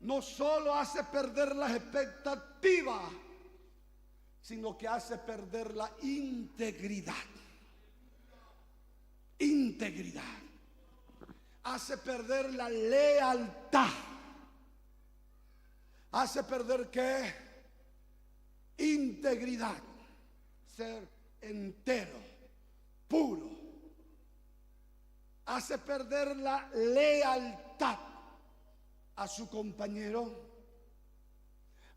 No solo hace perder las expectativas, sino que hace perder la integridad. Integridad. Hace perder la lealtad. Hace perder ¿qué? Integridad. Ser entero, puro. Hace perder la lealtad a su compañero,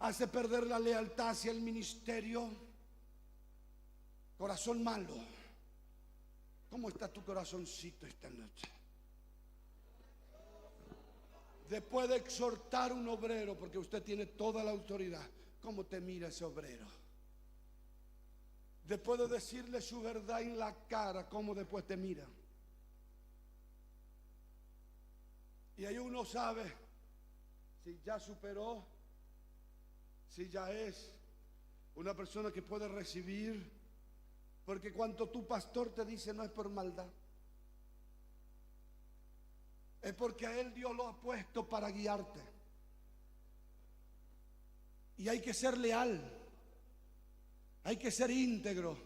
hace perder la lealtad hacia el ministerio. Corazón malo, ¿cómo está tu corazoncito esta noche? Después de exhortar a un obrero, porque usted tiene toda la autoridad, ¿cómo te mira ese obrero? Después de decirle su verdad en la cara, ¿cómo después te mira? Y ahí uno sabe si ya superó, si ya es una persona que puede recibir, porque cuando tu pastor te dice no es por maldad, es porque a él Dios lo ha puesto para guiarte. Y hay que ser leal, hay que ser íntegro,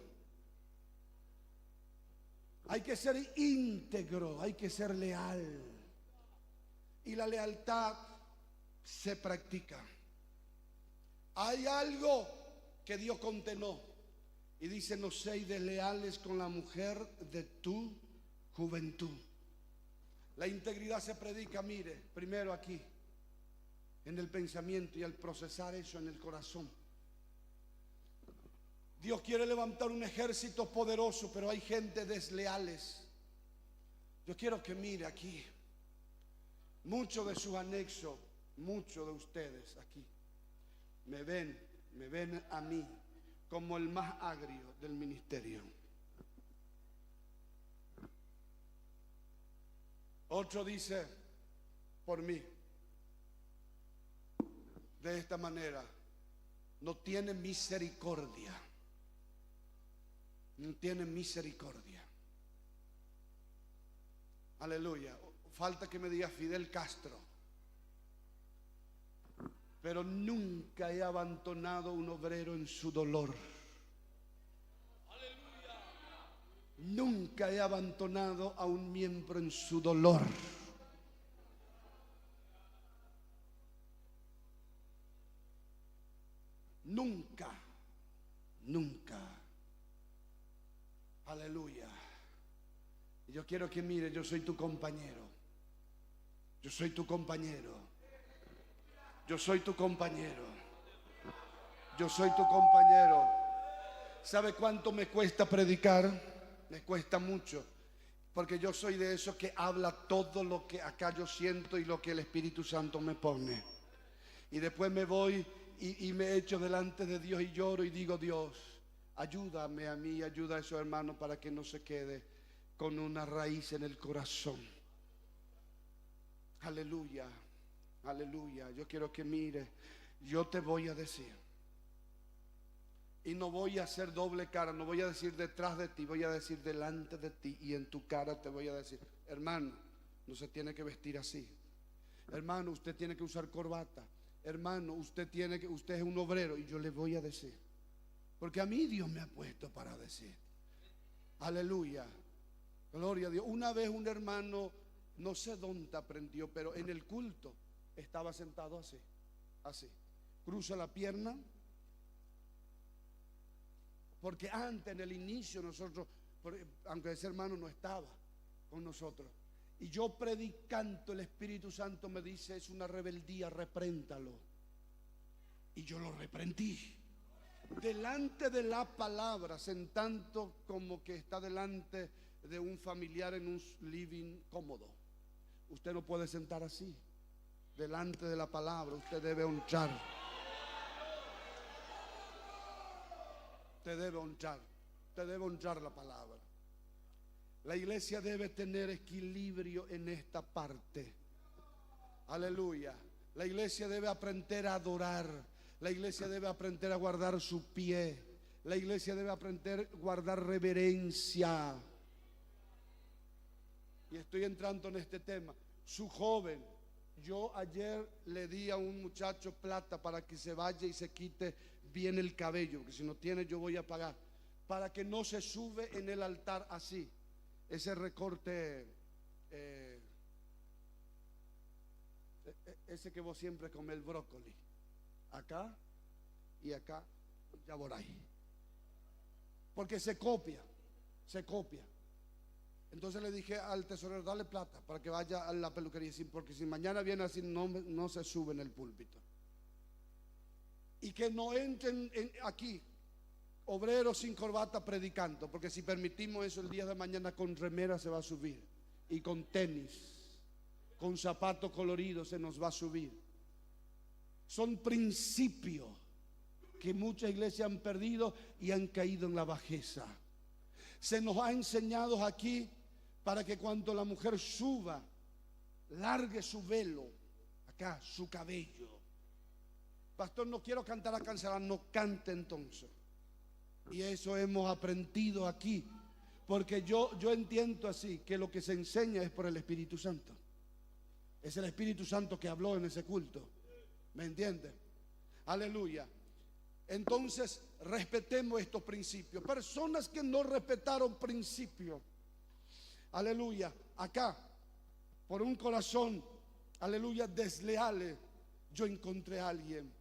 hay que ser íntegro, hay que ser leal. Y la lealtad se practica. Hay algo que Dios condenó y dice: no seáis desleales con la mujer de tu juventud. La integridad se predica, mire, primero aquí, en el pensamiento, y al procesar eso en el corazón. Dios quiere levantar un ejército poderoso, pero hay gente desleales. Yo quiero que mire aquí, muchos de sus anexos, muchos de ustedes aquí me ven a mí como el más agrio del ministerio. Otro dice por mí de esta manera: no tiene misericordia, no tiene misericordia. Aleluya. Falta que me diga Fidel Castro, pero nunca he abandonado un obrero en su dolor. Nunca he abandonado a un miembro en su dolor. Nunca, nunca. Aleluya. Y yo quiero que mire, yo soy tu compañero. Yo soy tu compañero. Yo soy tu compañero. Yo soy tu compañero. ¿Sabe cuánto me cuesta predicar? Me cuesta mucho, porque yo soy de esos que habla todo lo que acá yo siento y lo que el Espíritu Santo me pone. Y después me voy y me echo delante de Dios y lloro y digo: Dios, ayúdame a mí, ayuda a esos hermanos para que no se quede con una raíz en el corazón. Aleluya, aleluya. Yo quiero que mire, yo te voy a decir. Y no voy a hacer doble cara, no voy a decir detrás de ti, voy a decir delante de ti, y en tu cara te voy a decir: hermano, no se tiene que vestir así. Hermano, usted tiene que usar corbata. Hermano, usted es un obrero. Y yo le voy a decir, porque a mí Dios me ha puesto para decir. Aleluya. Gloria a Dios. Una vez un hermano, no sé dónde aprendió, pero en el culto estaba sentado así, así. Cruza la pierna. Porque antes, en el inicio, nosotros, aunque ese hermano no estaba con nosotros, y yo predicando, el Espíritu Santo me dice: es una rebeldía, repréntalo. Y yo lo reprendí delante de la palabra, sentando como que está delante de un familiar en un living cómodo. Usted no puede sentar así delante de la palabra. Usted debe honrar. Usted debe honrar. Usted debe honrar la palabra. La iglesia debe tener equilibrio en esta parte. Aleluya. La iglesia debe aprender a adorar. La iglesia debe aprender a guardar su pie. La iglesia debe aprender a guardar reverencia. Y estoy entrando en este tema. Su joven, yo ayer le di a un muchacho plata para que se vaya y se quite bien el cabello, porque si no tiene yo voy a pagar, para que no se sube en el altar así, ese recorte, ese que vos siempre comes, el brócoli, acá y acá, ya por ahí, porque se copia. Entonces le dije al tesorero: dale plata para que vaya a la peluquería, porque si mañana viene así no se sube en el púlpito. Y que no entren aquí obreros sin corbata predicando, porque si permitimos eso, el día de mañana con remera se va a subir, y con tenis, con zapatos coloridos se nos va a subir. Son principios que muchas iglesias han perdido y han caído en la bajeza. Se nos ha enseñado aquí para que cuando la mujer suba, largue su velo, acá, su cabello. Pastor, no quiero cantar a cancelar. No cante entonces. Y eso hemos aprendido aquí, porque yo entiendo así, que lo que se enseña es por el Espíritu Santo. Es el Espíritu Santo que habló en ese culto. ¿Me entiende? Aleluya. Entonces, respetemos estos principios. Personas que no respetaron principios, aleluya, acá, por un corazón, aleluya, desleales, yo encontré a alguien.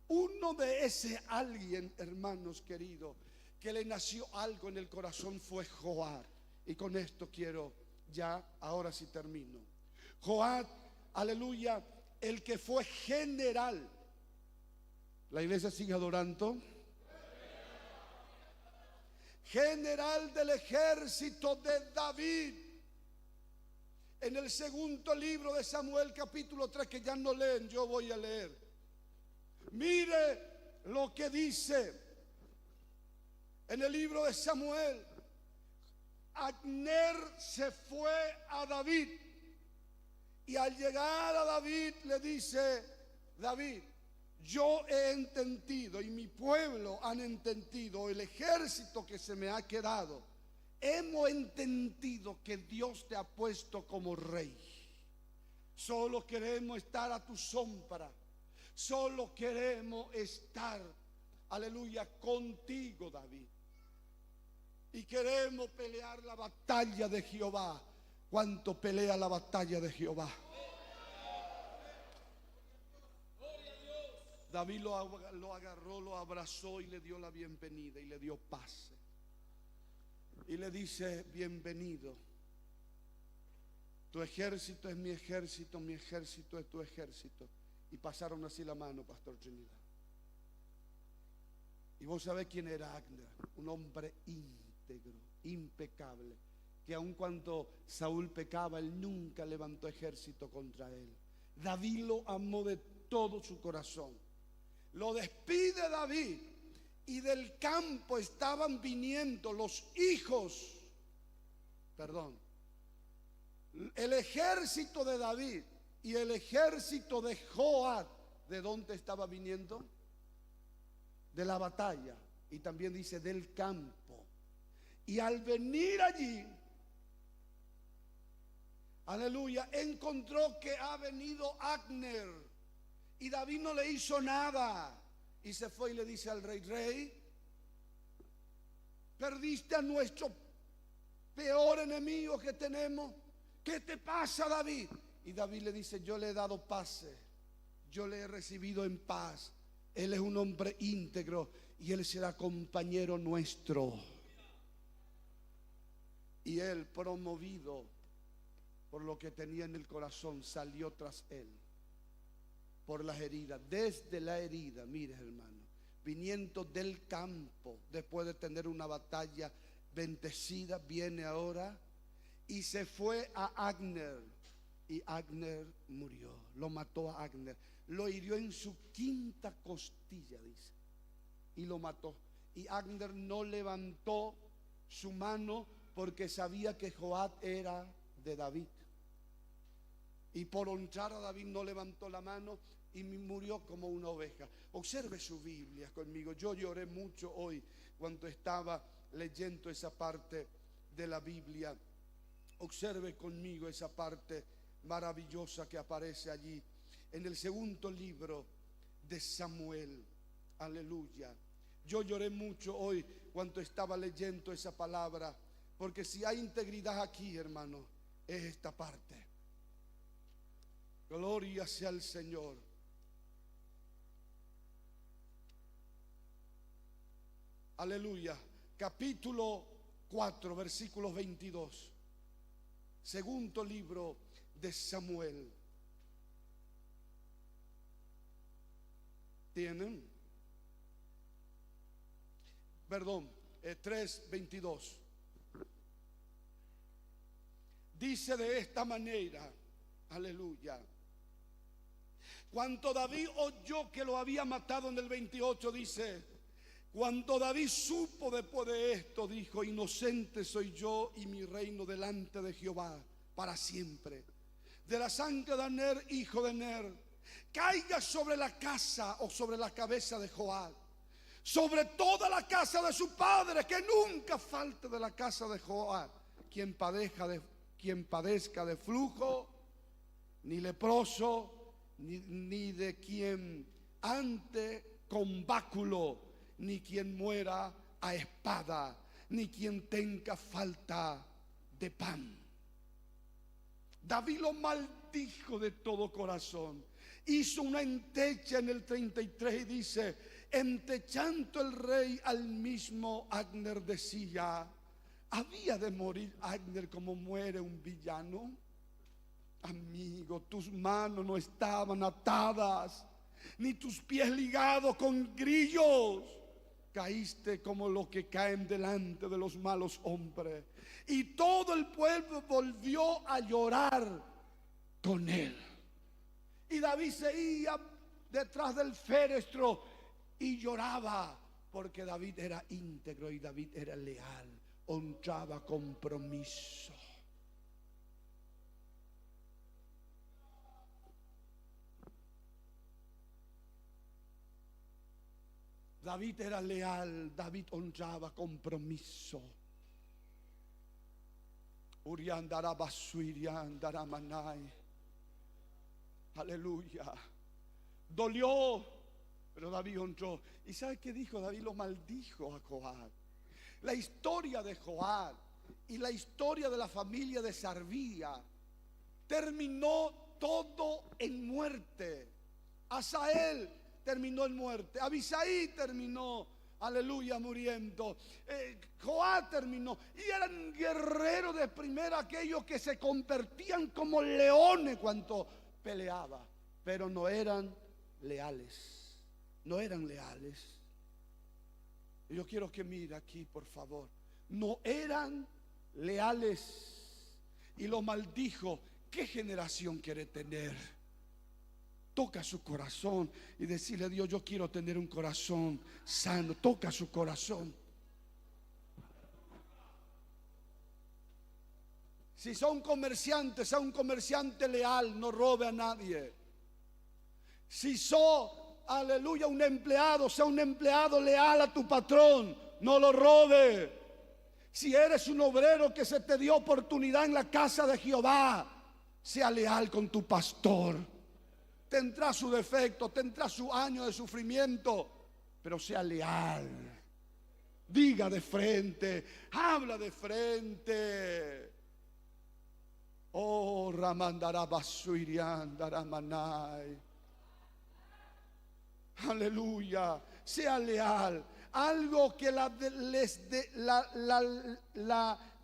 Uno de ese alguien, hermanos queridos, que le nació algo en el corazón, fue Joab. Y con esto quiero ya, ahora sí termino. Joab, aleluya, el que fue general. La iglesia sigue adorando. General del ejército de David. En el segundo libro de Samuel, capítulo 3, que ya no leen, yo voy a leer. Mire lo que dice en el libro de Samuel. Abner se fue a David, y al llegar a David le dice: David, yo he entendido, y mi pueblo han entendido, el ejército que se me ha quedado, hemos entendido que Dios te ha puesto como rey. Solo queremos estar a tu sombra. Solo queremos estar, aleluya, contigo, David. Y queremos pelear la batalla de Jehová. ¿Cuánto pelea la batalla de Jehová? David lo agarró, lo abrazó y le dio la bienvenida y le dio paz. Y le dice: bienvenido. Tu ejército es mi ejército, mi ejército es tu ejército. Y pasaron así la mano, Pastor Trinidad. Y vos sabés quién era Abner, un hombre íntegro, impecable, que aun cuando Saúl pecaba, él nunca levantó ejército contra él. David lo amó de todo su corazón. Lo despide David, y del campo estaban viniendo los hijos, el ejército de David y el ejército de Joab. ¿De dónde estaba viniendo? De la batalla. Y también dice del campo. Y al venir allí, aleluya, encontró que ha venido Abner, y David no le hizo nada. Y se fue y le dice al rey: rey, perdiste a nuestro peor enemigo que tenemos. ¿Qué te pasa, David? Y David le dice, yo le he dado paz, yo le he recibido en paz. Él es un hombre íntegro y él será compañero nuestro. Y él, promovido por lo que tenía en el corazón, salió tras él por las heridas. Desde la herida, mire hermano, viniendo del campo después de tener una batalla bendecida, viene ahora y se fue a Abner. Y Abner murió, lo mató a Abner, lo hirió en su quinta costilla, dice, y lo mató. Y Abner no levantó su mano porque sabía que Joab era de David. Y por honrar a David no levantó la mano y murió como una oveja. Observe su Biblia conmigo. Yo lloré mucho hoy cuando estaba leyendo esa parte de la Biblia. Observe conmigo esa parte maravillosa que aparece allí en el segundo libro de Samuel. Aleluya. Yo lloré mucho hoy cuando estaba leyendo esa palabra, porque si hay integridad aquí, hermano, es esta parte. Gloria sea al Señor. Aleluya. Capítulo 4, versículos 22. Segundo libro de Samuel. ¿Tienen? Perdón, 3:22. Dice de esta manera, aleluya. Cuando David oyó que lo había matado en el 28, dice, cuando David supo después de esto, dijo, inocente soy yo y mi reino delante de Jehová para siempre. De la sangre de Abner, hijo de Ner, caiga sobre la casa o sobre la cabeza de Joab, sobre toda la casa de su padre, que nunca falte de la casa de Joab quien padezca de flujo, ni leproso, ni de quien ante con báculo, ni quien muera a espada, ni quien tenga falta de pan. David lo maldijo de todo corazón. Hizo una entecha en el 33 y dice, entechando el rey al mismo Abner decía, ¿había de morir Abner como muere un villano? Amigo, tus manos no estaban atadas, ni tus pies ligados con grillos. Caíste como los que caen delante de los malos hombres. Y todo el pueblo volvió a llorar con él. Y David se iba detrás del féretro y lloraba, porque David era íntegro y David era leal, honraba compromiso. David era leal, David honraba compromiso. Uriandara basuiriandara manai. Aleluya. Dolió, pero David honró. ¿Y sabe qué dijo? David lo maldijo a Joab. La historia de Joab y la historia de la familia de Sarvía terminó todo en muerte. Asael terminó en muerte. Abisaí terminó, aleluya, muriendo. Joab terminó. Y eran guerreros de primera, aquellos que se convertían como leones cuando peleaba, pero no eran leales. No eran leales. Yo quiero que mire aquí, por favor. No eran leales. Y lo maldijo. ¿Qué generación quiere tener? Toca su corazón y decirle a Dios, yo quiero tener un corazón sano. Toca su corazón. Si son comerciantes, sea un comerciante leal, no robe a nadie. Si sos, aleluya, un empleado, sea un empleado leal a tu patrón, no lo robe. Si eres un obrero que se te dio oportunidad en la casa de Jehová, sea leal con tu pastor. Tendrá su defecto, tendrá su año de sufrimiento, pero sea leal. Diga de frente, habla de frente. Oh, Ramandara Basuirian, Daramanai. Aleluya. Sea leal. Algo que la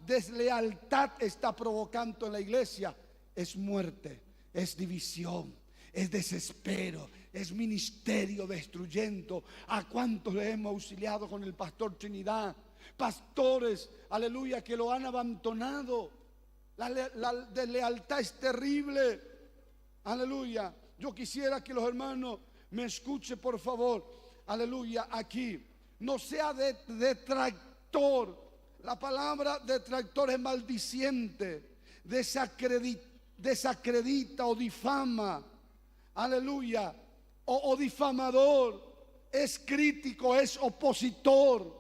deslealtad está provocando en la iglesia es muerte, es división, es desespero, es ministerio destruyendo. ¿A cuántos le hemos auxiliado con el pastor Trinidad? Pastores, aleluya, que lo han abandonado. La deslealtad es terrible. Aleluya. Yo quisiera que los hermanos me escuchen, por favor. Aleluya, aquí. No sea detractor. La palabra detractor es maldiciente, desacredita o difama. Aleluya. O difamador. Es crítico, es opositor.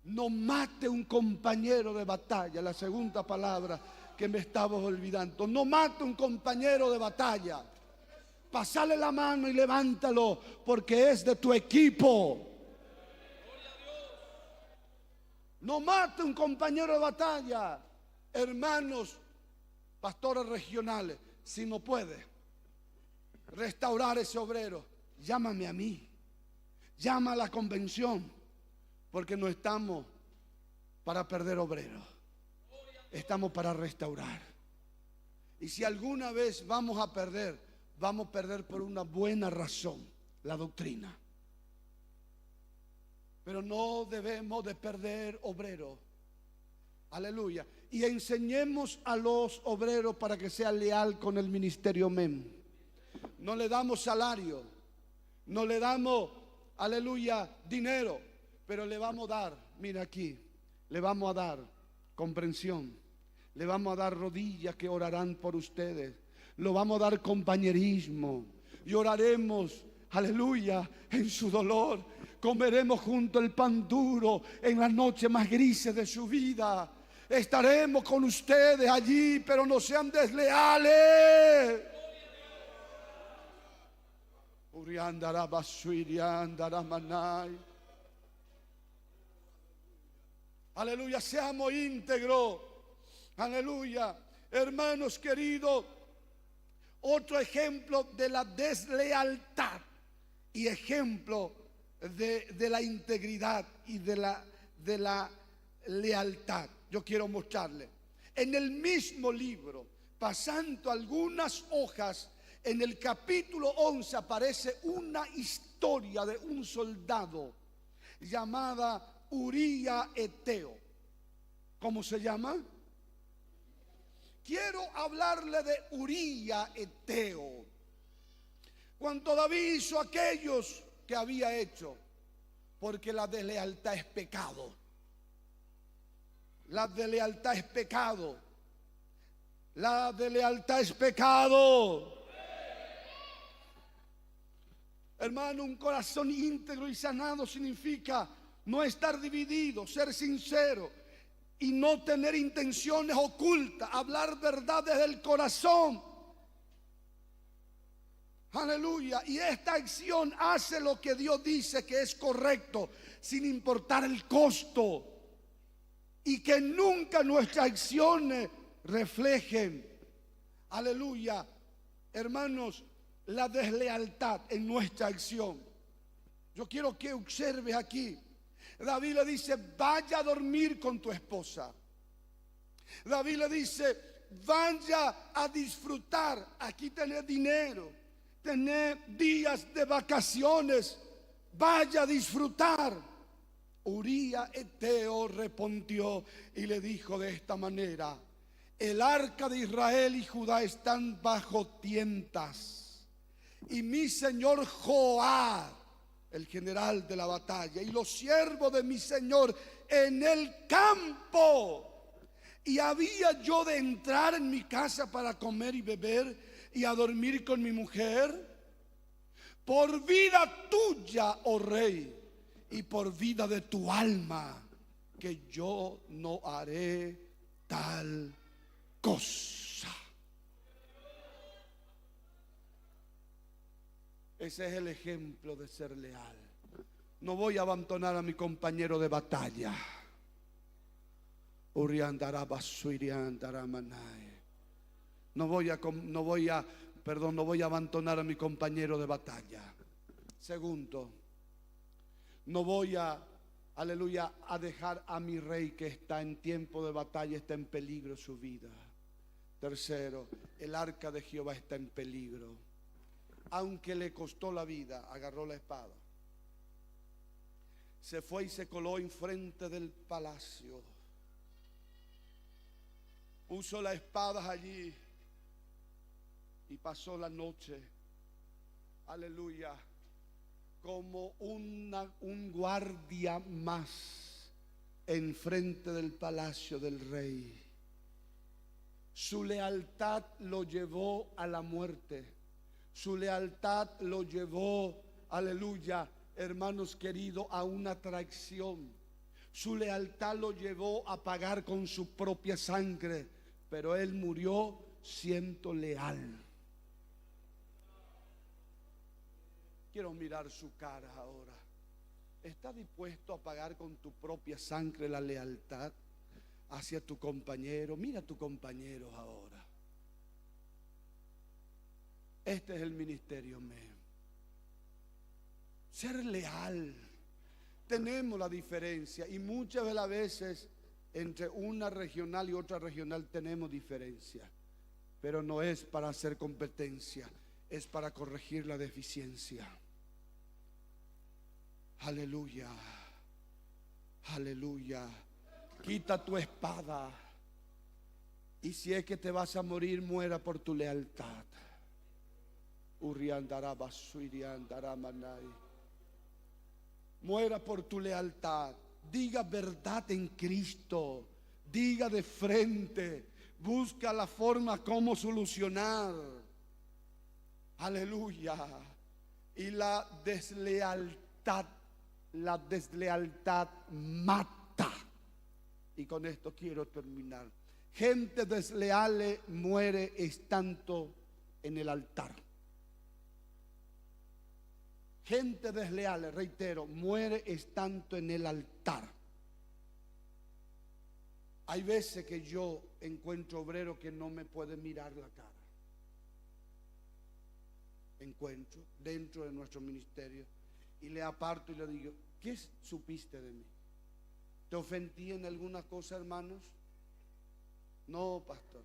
No mate un compañero de batalla. La segunda palabra que me estaba olvidando. No mate un compañero de batalla. Pasale la mano y levántalo, porque es de tu equipo. No mate un compañero de batalla. Hermanos, pastores regionales, si no puede restaurar ese obrero, llámame a mí. Llama a la convención, porque no estamos para perder obreros, estamos para restaurar. Y si alguna vez vamos a perder por una buena razón, la doctrina. Pero no debemos de perder obreros. Aleluya. Y enseñemos a los obreros para que sea leal con el ministerio MEM. No le damos salario, no le damos, aleluya, dinero, pero le vamos a dar, mira aquí, le vamos a dar comprensión, le vamos a dar rodillas que orarán por ustedes, lo vamos a dar compañerismo y oraremos, aleluya, en su dolor. Comeremos junto el pan duro en las noches más grises de su vida. Estaremos con ustedes allí, pero no sean desleales. Aleluya, seamos íntegros. Aleluya, hermanos queridos. Otro ejemplo de la deslealtad y ejemplo de la integridad y de la lealtad. Yo quiero mostrarle. En el mismo libro, pasando algunas hojas, en el capítulo 11 aparece una historia de un soldado llamada Uría Eteo. ¿Cómo se llama? Quiero hablarle de Uría Eteo. Cuando David hizo aquellos que había hecho, porque la deslealtad es pecado. La deslealtad es pecado. La deslealtad es pecado. Hermano, un corazón íntegro y sanado significa no estar dividido, ser sincero y no tener intenciones ocultas, hablar verdad desde el corazón. Aleluya. Y esta acción hace lo que Dios dice que es correcto, sin importar el costo. Y que nunca nuestras acciones reflejen, aleluya, hermanos, la deslealtad en nuestra acción. Yo quiero que observes aquí. David le dice, vaya a dormir con tu esposa. David le dice, vaya a disfrutar. Aquí tenés dinero, tenés días de vacaciones, vaya a disfrutar. Uría Eteo respondió y le dijo de esta manera: el arca de Israel y Judá están bajo tientas, y mi señor Joab, el general de la batalla, y los siervos de mi señor en el campo. Y había yo de entrar en mi casa para comer y beber y a dormir con mi mujer. Por vida tuya, oh rey, y por vida de tu alma, que yo no haré tal cosa. Ese es el ejemplo de ser leal. No voy a abandonar a mi compañero de batalla. No voy a abandonar a mi compañero de batalla. Segundo, no voy a, aleluya, a dejar a mi rey que está en tiempo de batalla, está en peligro su vida. Tercero, el arca de Jehová está en peligro. Aunque le costó la vida, agarró la espada. Se fue y se coló enfrente del palacio. Puso la espada allí y pasó la noche, aleluya, como un guardia más enfrente del palacio del rey. Su lealtad lo llevó a la muerte. Su lealtad lo llevó, aleluya, hermanos queridos, a una traición. Su lealtad lo llevó a pagar con su propia sangre, pero él murió siendo leal. Quiero mirar su cara ahora. ¿Está dispuesto a pagar con tu propia sangre la lealtad hacia tu compañero? Mira a tu compañero ahora. Este es el ministerio mío. Ser leal. Tenemos la diferencia y muchas de las veces entre una regional y otra regional tenemos diferencia, pero no es para hacer competencia, es para corregir la deficiencia. Aleluya, aleluya. Quita tu espada y si es que te vas a morir, muera por tu lealtad. Muera por tu lealtad. Diga verdad en Cristo. Diga de frente. Busca la forma como solucionar. Aleluya. Y la deslealtad mata. Y con esto quiero terminar. Gente desleal muere estando en el altar. Gente desleal, reitero, muere estando en el altar. Hay veces que yo encuentro obreros que no me pueden mirar la cara. Encuentro dentro de nuestro ministerio y le aparto y le digo: ¿qué supiste de mí? ¿Te ofendí en alguna cosa, hermanos? No, pastor.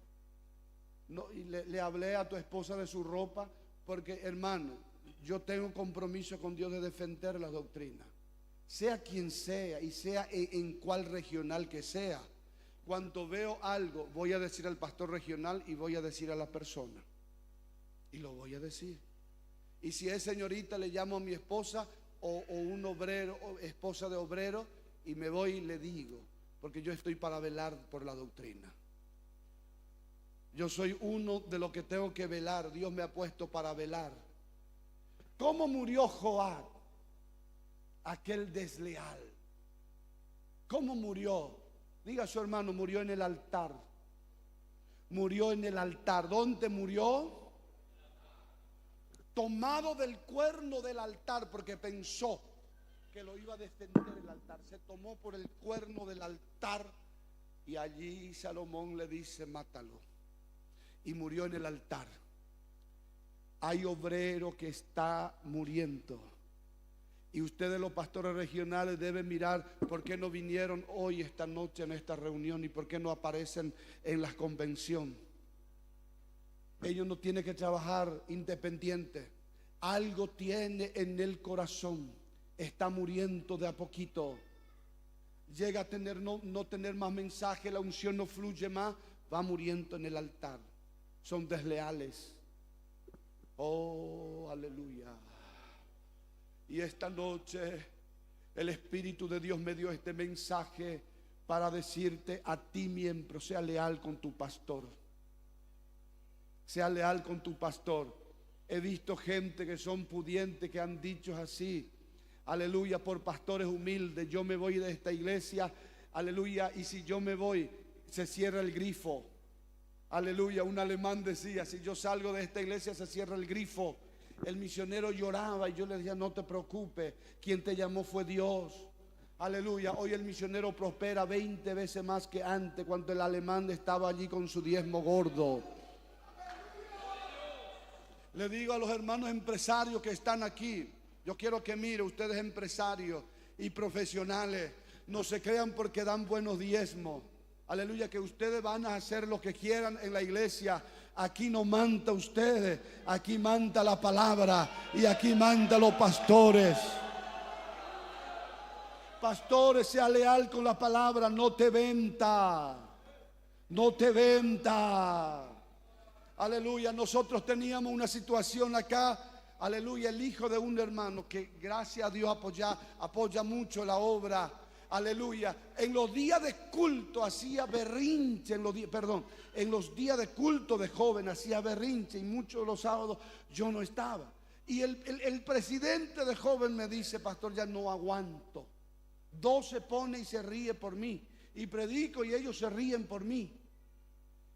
No, y le hablé a tu esposa de su ropa, porque, hermano, yo tengo compromiso con Dios de defender la doctrina, sea quien sea y sea en cuál regional que sea. Cuando veo algo, voy a decir al pastor regional y voy a decir a la persona, y lo voy a decir. Y si es señorita, le llamo a mi esposa o un obrero, o esposa de obrero, y me voy y le digo, porque yo estoy para velar por la doctrina. Yo soy uno de los que tengo que velar. Dios me ha puesto para velar. ¿Cómo murió Joab, aquel desleal? ¿Cómo murió? Diga a su hermano: murió en el altar. Murió en el altar. ¿Dónde murió? Tomado del cuerno del altar, porque pensó que lo iba a defender el altar. Se tomó por el cuerno del altar y allí Salomón le dice: mátalo. Y murió en el altar. Hay obrero que está muriendo. Y ustedes, los pastores regionales, deben mirar por qué no vinieron hoy, esta noche, en esta reunión, y por qué no aparecen en la convención. Ellos no tienen que trabajar independiente. Algo tiene en el corazón. Está muriendo de a poquito. Llega a tener no tener más mensaje, la unción no fluye más, va muriendo en el altar. Son desleales. Oh, aleluya. Y esta noche el Espíritu de Dios me dio este mensaje para decirte a ti, miembro: sea leal con tu pastor. Sea leal con tu pastor. He visto gente que son pudientes, que han dicho así, aleluya, por pastores humildes: yo me voy de esta iglesia, aleluya, y si yo me voy, se cierra el grifo. Aleluya, un alemán decía: si yo salgo de esta iglesia, se cierra el grifo. El misionero lloraba y yo le decía, no te preocupes, quien te llamó fue Dios. Aleluya. Hoy el misionero prospera 20 veces más que antes, cuando el alemán estaba allí con su diezmo gordo. Le digo a los hermanos empresarios que están aquí, yo quiero que mire, ustedes empresarios y profesionales, no se crean porque dan buenos diezmos. Aleluya, que ustedes van a hacer lo que quieran en la iglesia. Aquí no manda ustedes, aquí manda la palabra y aquí manda los pastores. Pastores, sea leal con la palabra, no te venta, no te venta. Aleluya, nosotros teníamos una situación acá, aleluya, el hijo de un hermano que gracias a Dios apoya mucho la obra. Aleluya, en los días de culto hacía berrinche, en los días de culto de joven hacía berrinche y muchos de los sábados yo no estaba. Y el presidente de joven me dice, pastor, ya no aguanto. 2 se pone y se ríe por mí, y predico y ellos se ríen por mí.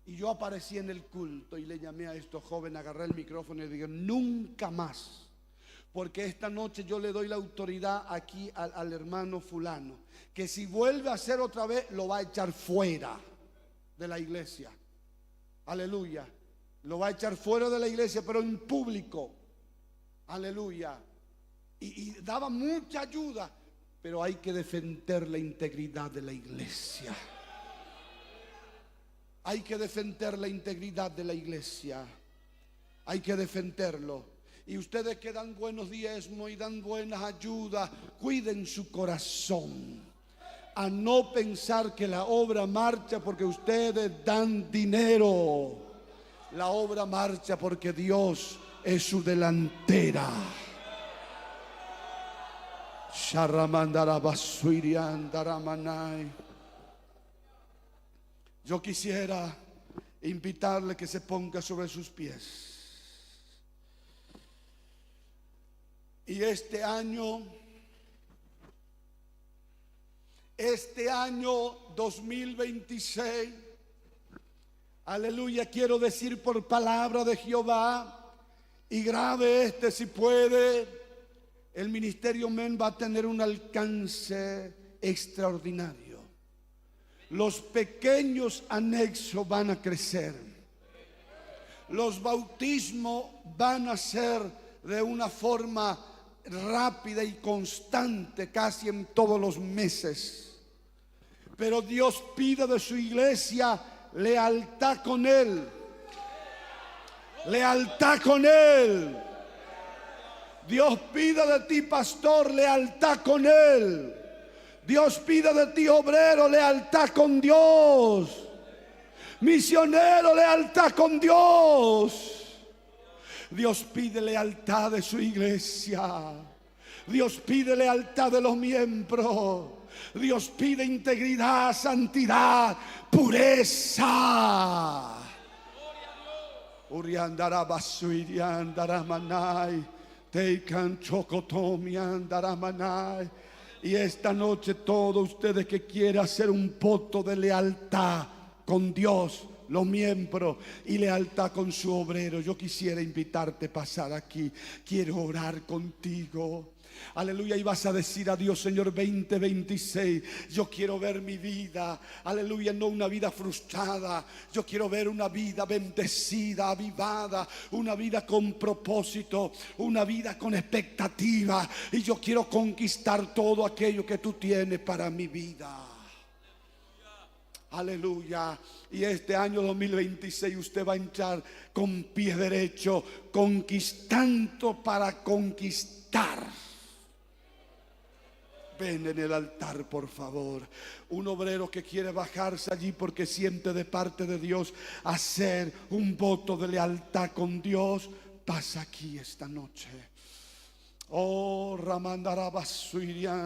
Y yo aparecí en el culto y le llamé a estos jóvenes, agarré el micrófono y le dije, nunca más, porque esta noche yo le doy la autoridad aquí al hermano fulano, que si vuelve a hacer otra vez, lo va a echar fuera de la iglesia. Aleluya. Lo va a echar fuera de la iglesia, pero en público. Aleluya. Y daba mucha ayuda, pero hay que defender la integridad de la iglesia. Hay que defender la integridad de la iglesia. Hay que defenderlo. Y ustedes que dan buenos diezmos y dan buenas ayudas, cuiden su corazón a no pensar que la obra marcha porque ustedes dan dinero. La obra marcha porque Dios es su delantera. Yo quisiera invitarle que se ponga sobre sus pies. Y este año 2026, aleluya, quiero decir por palabra de Jehová, y grave si puede, el ministerio Men va a tener un alcance extraordinario. Los pequeños anexos van a crecer. Los bautismos van a ser de una forma rápida y constante, casi en todos los meses. Pero Dios pide de su iglesia lealtad con Él. Lealtad con Él. Dios pide de ti, pastor, lealtad con Él. Dios pide de ti, obrero, lealtad con Dios. Misionero, lealtad con Dios. Dios pide lealtad de su iglesia. Dios pide lealtad de los miembros. Dios pide integridad, santidad, pureza. Uriandara basuiriandara manai, teikan chocotomiandara manai. Y esta noche todos ustedes que quieran hacer un voto de lealtad con Dios, los miembros, y lealtad con su obrero, yo quisiera invitarte a pasar aquí. Quiero orar contigo. Aleluya, y vas a decir a Dios, Señor, 2026, yo quiero ver mi vida, aleluya, no una vida frustrada. Yo quiero ver una vida bendecida, avivada, una vida con propósito, una vida con expectativa. Y yo quiero conquistar todo aquello que tú tienes para mi vida. Aleluya. Y este año 2026 usted va a entrar con pie derecho, conquistando para conquistar. Ven en el altar, por favor. Un obrero que quiere bajarse allí porque siente de parte de Dios hacer un voto de lealtad con Dios, pasa aquí esta noche. Oh, Ramandarabasuirian.